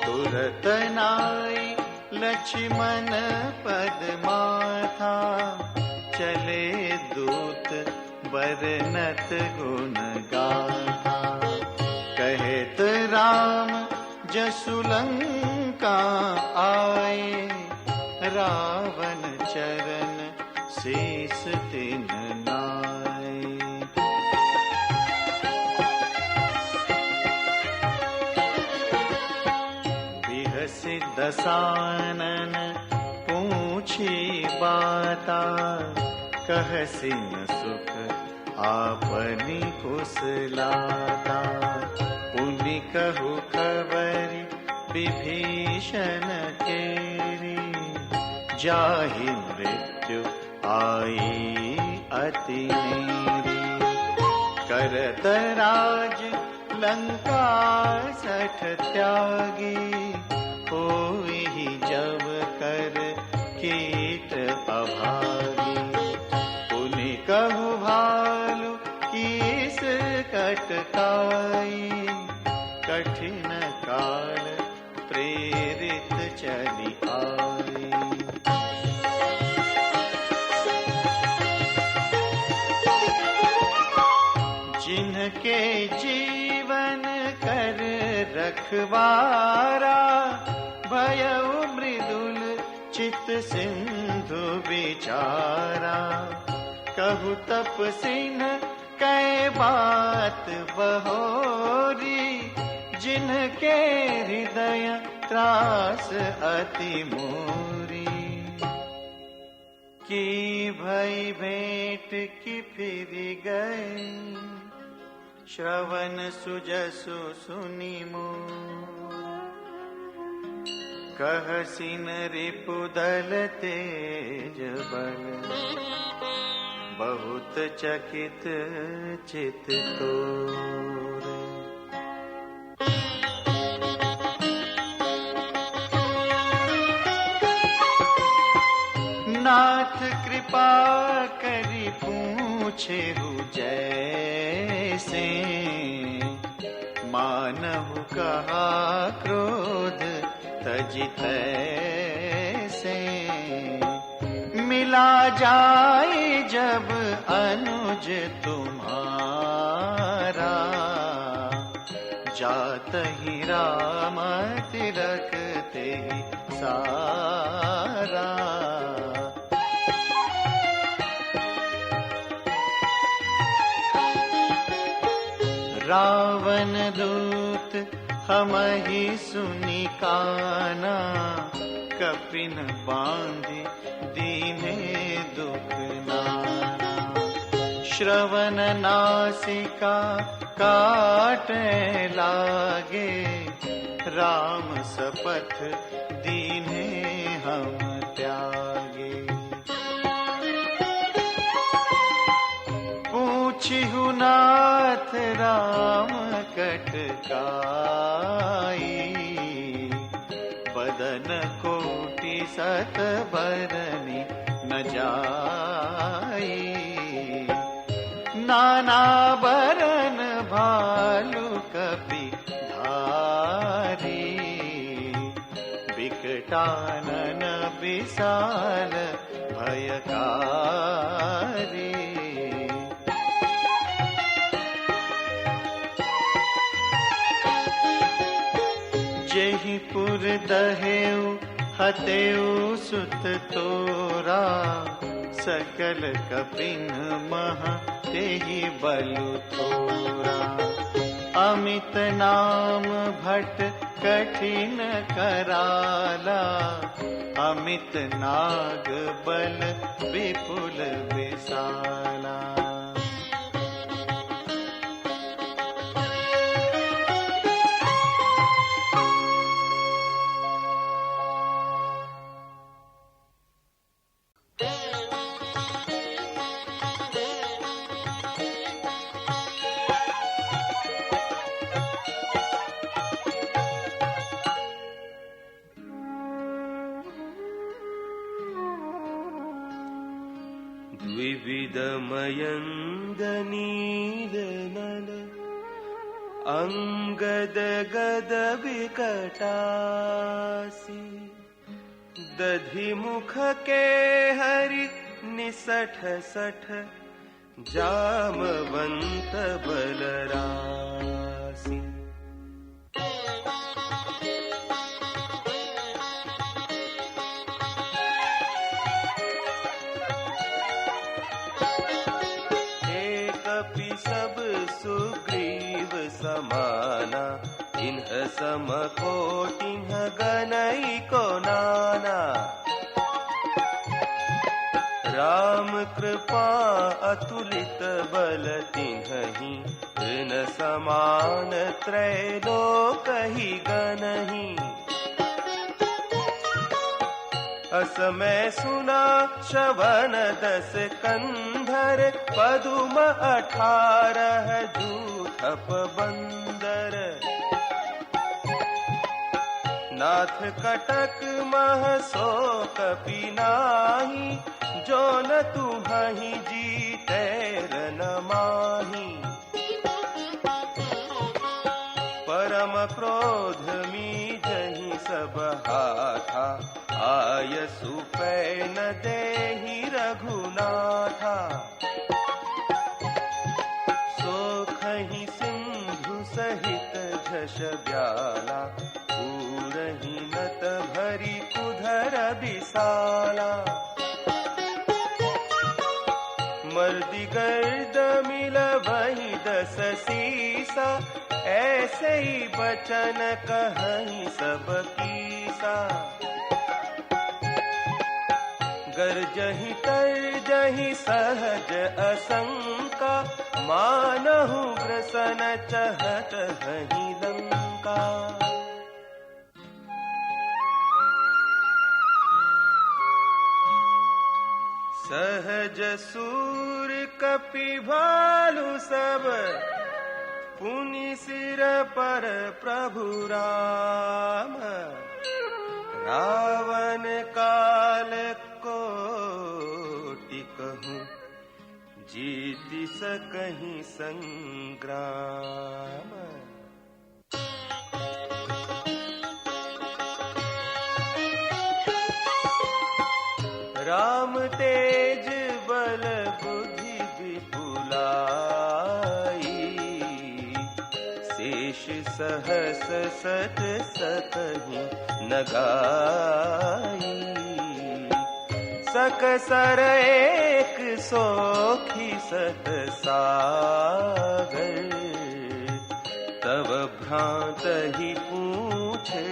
तुरत नाई लक्ष्मण पद माथा, चले दूत बरनत गुण गाथा। कहत राम जसु लंका आए, रावण चरण शीस तिन नाए। बिहसि दसानन पूछी बाता, कहसि न सुख आपनी कुशलाता। पुनि कहु खबरि विभीषण केरी, जाहि मृत्यु आई अति मेरी। करत राज लंका सठ त्यागी, होई जब कर कीट अभागी। पुनि कहु भालु कीस कटकाई, कठिन काल प्रेरित चली आई। जिनके जीवन कर रखवारा, भयउ मृदुल चित सिंधु विचारा। कहु तपसिन कै बात बहोरी, जिनके हृदय त्रास अति मोरी। की भई भेंट की फिरि गए, श्रवण सुजसु सुनि मोर। कहसिन रिपुदल तेज बल, बहुत चकित चित तोरे। नाथ कृपा करी पूछे जैसे, मानहु कहा क्रोध तजि तैसे। मिला जाए जब अनुज तुम्हारा, जात ही राम तिलकते सारा। रावण दूत हमहि सुनि काना, कपिन बांधि दीने दुख नाना। श्रवण नासिका काटे लागे, राम सपथ दीने हम त्यागे। पूछिहु नाथ राम कटकाई, बदन कोटि सत बरनी न जाई। नाना बरन भालु कपि धारी, बिकटानन विशाल भयकारी। जेहि पुर दहेउ हतेउ सुत तोरा, सकल कपिन मह तेहि बलु थोरा। अमित नाम भट कठिन कराला, अमित नाग बल विपुल विशाला। द्विविधमयन्दनीलनल अंगद गद विकटासी। दधि मुख के हरि निसठ सठ, जामवंत बलरासी। सब सुग्रीव समाना, इन्ह सम कोटिन्ह गनई को नाना। राम कृपा अतुलित बल तिन्हि, ऋण समान त्रैलोकहि गनहि। असमय सुना श्रवण दस कंधर, पदुम 18 जूथप बंदर। नाथ कटक मह सो कपि नाही, जो न तुम्हि जीते न माही। परम क्रोध मीजहि सब हाथा, आयसु पैन देहि रघुनाथा। सोखहि सिंधु सहित झष ब्याला, पूरहि नत भरी कुधर विशाला। मर्दि गर्द मिल वही 10 सीसा, ऐसे ही बचन कहीं सब कीसा। गर्जहि तर्जहि सहज असंका, मानहु ग्रसन चहत हहि लंका। सहज सूर कपि भालु सब, पुनि सिर पर प्रभु राम। रावण काल कोटि कहूँ, जीति सकहि संग्राम। राम तेज बल बुद्धि विपुलाई, शेष सहस सत सकहि न गाई। सकसर एक सोखी सत सागर, तब भ्रांत ही पूछे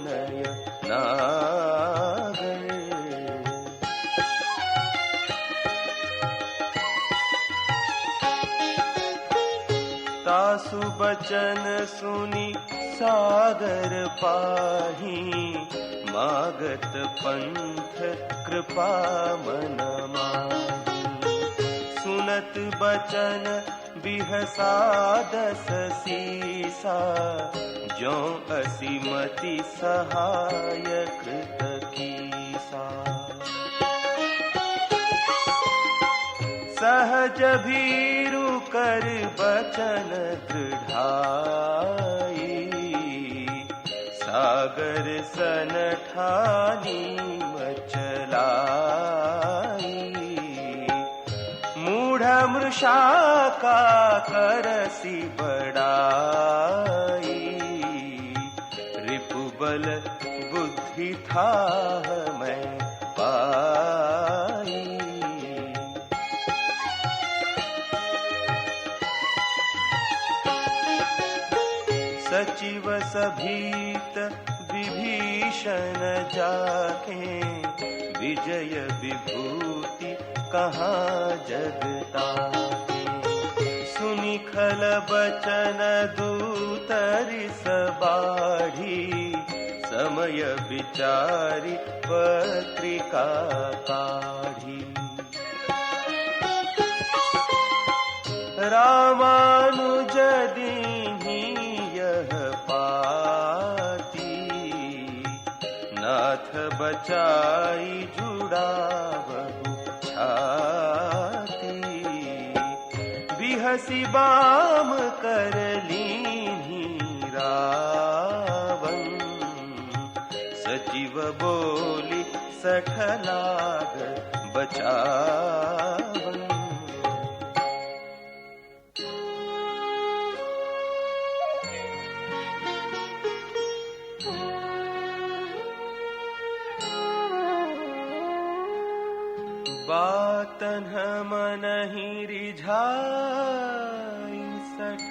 नय नागर। तासु बचन सुनी सागर पाही, मागत पंथ कृपा मन माही। सुनत बचन बिहसा दस सीसा, ज्यों असीमति सहाय कृत कीसा। सहज भीरु कर बचन दृढ़ाई, सागर सन ठानी मचलाई। मूढ़ मृषा का करसी बड़ाई, रिपुबल बुद्धि था मैं पाई। सचिव सभीत विभीषण जाके, विजय विभूति कहाँ जगताके। सुनि खल बचन दूतरि सबाढ़ी, समय विचारि पत्रिका काढ़ी। रामानुज दीन्ही यह पाती, नाथ बचाई जुड़ावहु छाती। बिहसी बाम कर लीन्ही रावण, सचिव बोली सठलाग बचावन। बातन मनहि रिझाई सठ,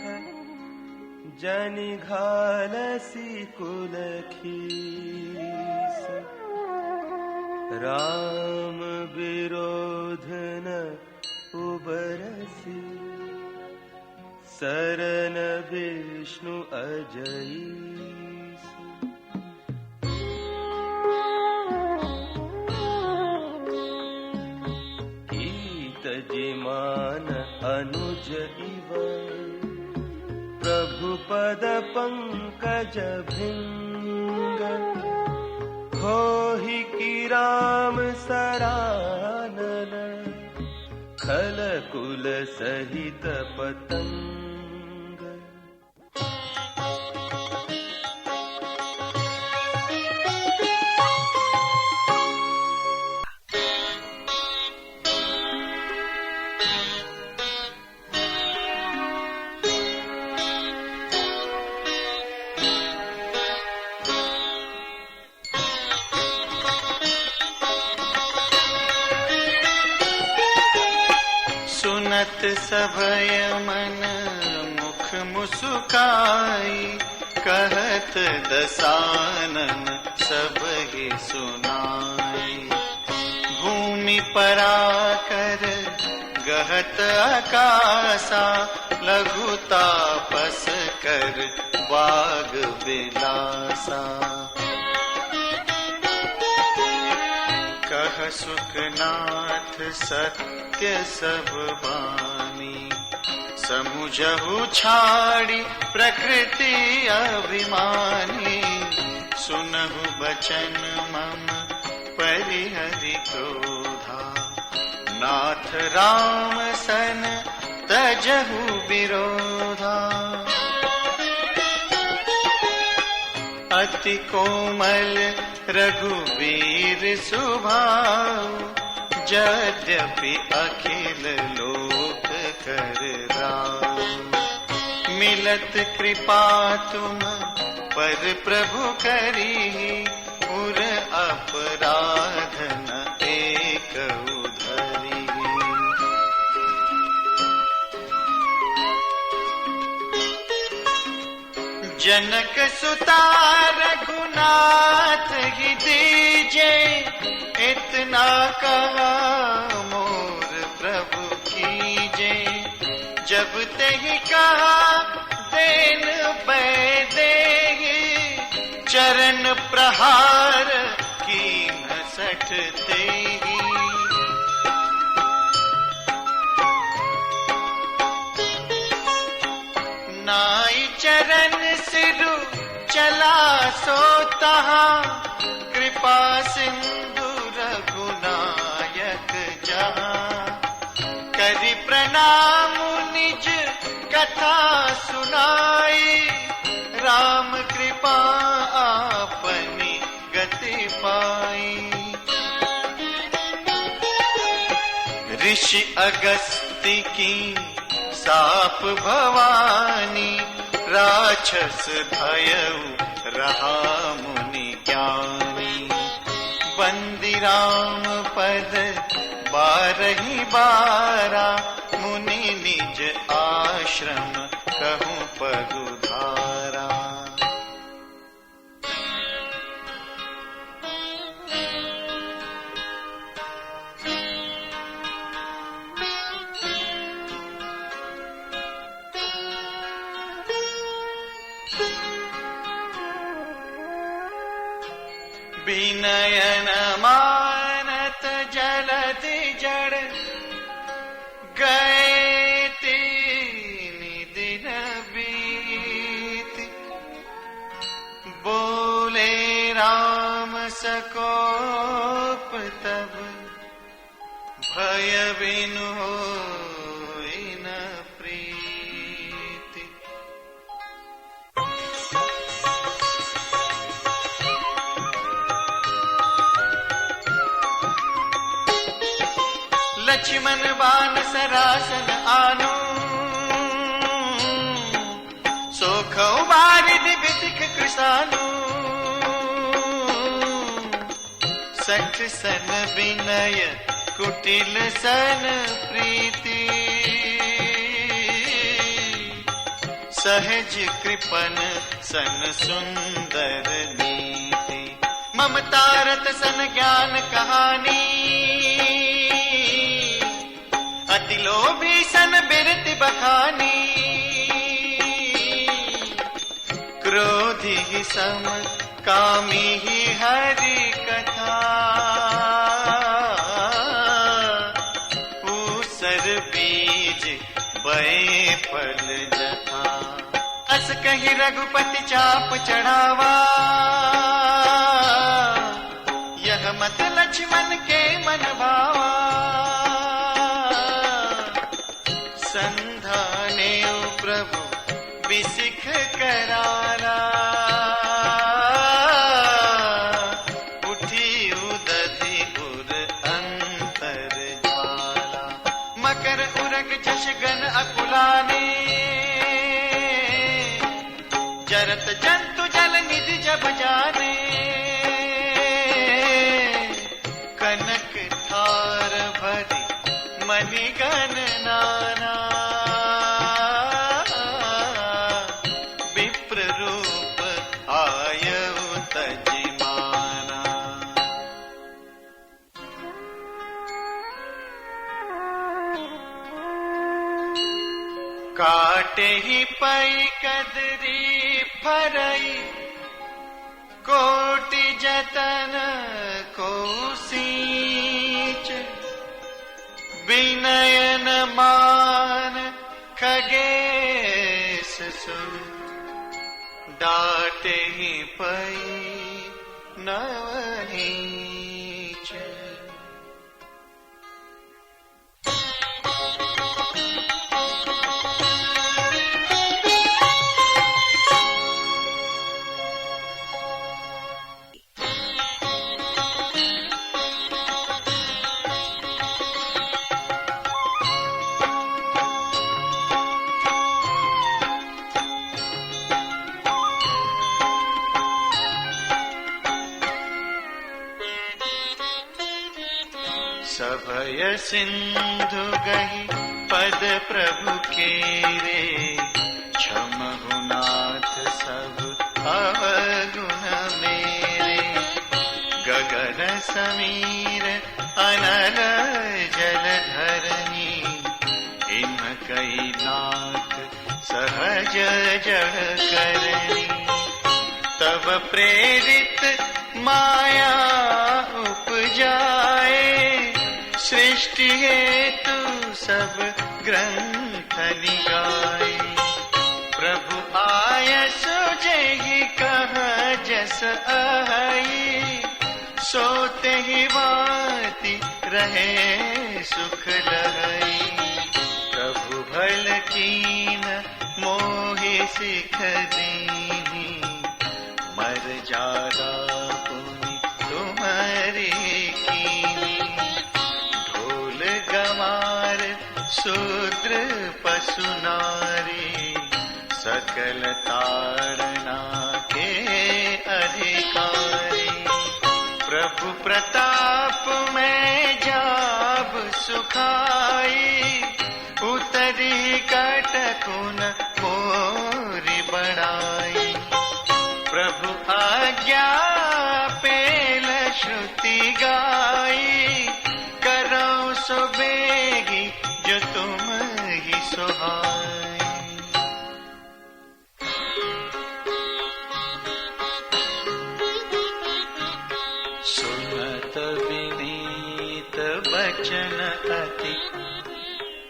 जनि घालसी कुल खीस। राम विरोध न उबरसी, सरन विष्णु अजईस। जिमान अनुज इव, प्रभु पद पंकज भृंग। होहि की राम सरानन, खल कुल सहित पतंग। सुनत सभय मन मुख मुस्काई, कहत दसानन सबहि सुनाई। भूमि पराकर गहत आकाशा, लघु तापस कर बाग बिलासा। कह सुखनाथ सत्य सब बानी, समुझहु छाड़ी प्रकृति अभिमानी, सुनहु बचन मम परिहरि क्रोधा, नाथ राम सन तजहु विरोधा। अति कोमल रघुवीर सुभाऊ, यद्यपि अखिल लोक कर राऊ। मिलत कृपा तुम पर प्रभु करी, उर अपराध न एकउ धरी। जनक सुता रघुनाथ ही दीजे, इतना कहा मोर प्रभु कीजे। जब ते ही कहा देन पै देहि, चरण प्रहार कीन सठते ही। नाई चरण सिरु चला सोता, कृपा सिंधु रघुनायक जहाँ। करि प्रणाम निज कथा सुनाई, राम कृपा आपनी गति पाई। ऋषि अगस्त्य की साप भवानी, राक्षस भयउ रहा मुनि ज्ञानी। बंदी राम पद बारहि बारा, मुनि निज आश्रम कहूँ पगुधारा। विनयन मानत जलधि जड़, गए तीन दिन बीत। बोले राम सकोप तब, भय बिनु होई न प्रीति। लक्ष्मण बान सरासन आनु, सोखौ बारिधि बिसिख कृसानु। सठ सन विनय कुटिल सन प्रीति, सहज कृपन सन सुंदर नीति। ममता रत सन ज्ञान कहानी, अति लोभी सन बिरति बखानी। क्रोधी ही सम कामी ही हरि कथा, ऊसर बीज बए फल जथा। अस कही रघुपति चाप चढ़ावा, यह मत लक्ष्मण के मन भावा। संधाने प्रभु बिसिख करारा, उठी उदधि उर अंतर ज्वाला। मकर उरग जश गन अकुलाने, जरत जंतु जल निधि जब जाने। कनक थार भरी मणिगण नाना, विप्र रूप आयउ तजिमाना। काटे ही पई कदरी फरई, कोटि जतन को सींच, विनयन मान खगेश सुन, डांटे ही पई नवनीच। सभय सिंधु गही पद प्रभु केरे, क्षमहु नाथ सब अवगुण मेरे। गगन समीर अनल जल धरनी, इन कई नाथ सहज जड़ करनी। तब प्रेरित माया उपजाए, सृष्टि हेतु सब ग्रंथ निगाए। प्रभु आयस जेहि कह जस आई, सोते ही वाति रहे सुख लहई। प्रभु भल कीन मोहि सिख दीनी, मर जादा पुनि तुम्हारी कीनी। ढोल गमार शूद्र पशु नारी, सकल ताड़ना के अधिकारी। प्रभु प्रताप में जाब सुखाई, उतरी कटकुन मोरी बढ़ाई। प्रभु आज्ञा पेल श्रुति गाई, करो सो बेगी जो तुम ही सुहाई। सुनत विनीत बचन अति,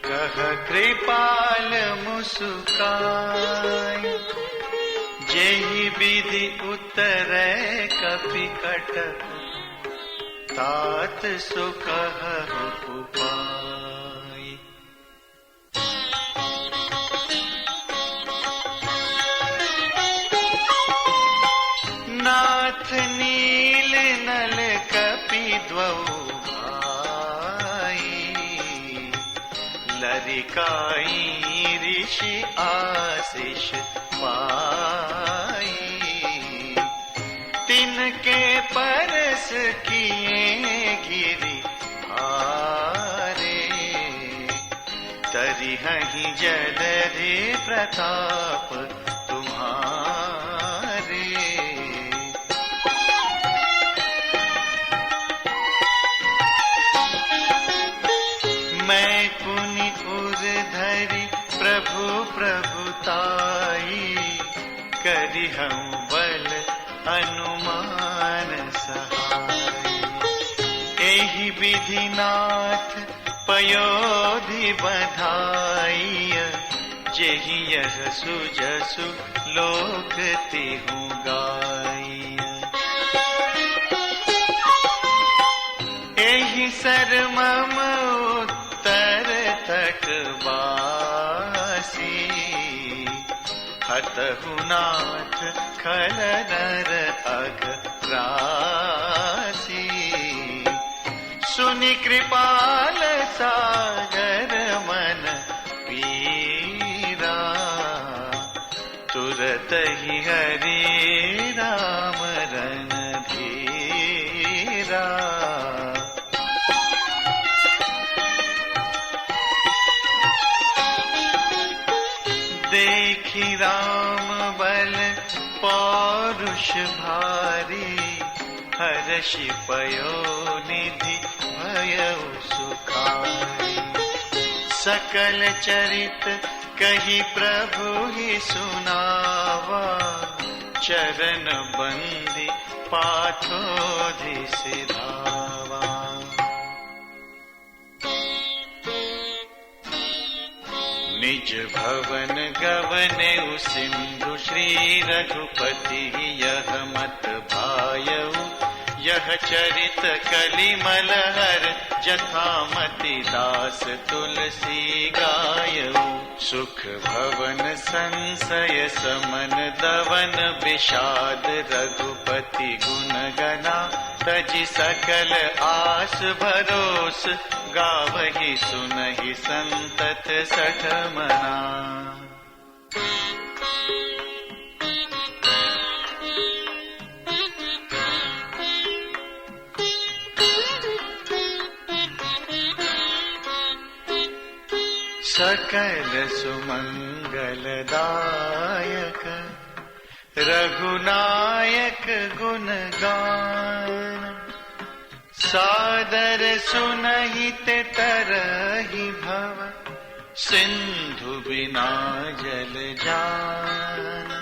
कह कृपाल मुस्काई। जेहि विधि उतरै कपि कटक, तात सुकहु उपाय। नाथ नील नल कपि द्वौ भाई, लरिकाई ऋषि आशीष पाई। तिनके परस किए गिरि भारे, तरिहहि जल रे प्रताप तुम्हारे। मैं पुनि उर धरि प्रभु प्रभुताई, करिहं बल अनुमान सहाय। एहि विधि नाथ पयोधि बधाई, जेहि यह सुजसु लोक तिहु गाई। एहि सरमम उत्तर तटवासी, हतहु नाथ खल नर अघरासी। सुनि कृपाल सागर मन पीरा, तुरत ही हरि राम रणधीरा। देखी राम बल पौरुष भारी, हर्षि पयो निधि भयउ सुखारी। सकल चरित कही प्रभु ही सुनावा, चरण बंदी पाथोधि धावा। निज भवन गवने सिंधु श्री रघुपति यह मत भायऊ। यह चरित कलिमल हर जथामति दास तुलसी गायऊ। सुख भवन संशय समन दवन विषाद रघुपति गुण गना। तजि सकल आस भरोस गावहि सुनहि संतत सठ मना। सकल सुमंगलदायक रघुनायक गुण गान। सादर सुनहित तरहि भव सिंधु बिना जल जान।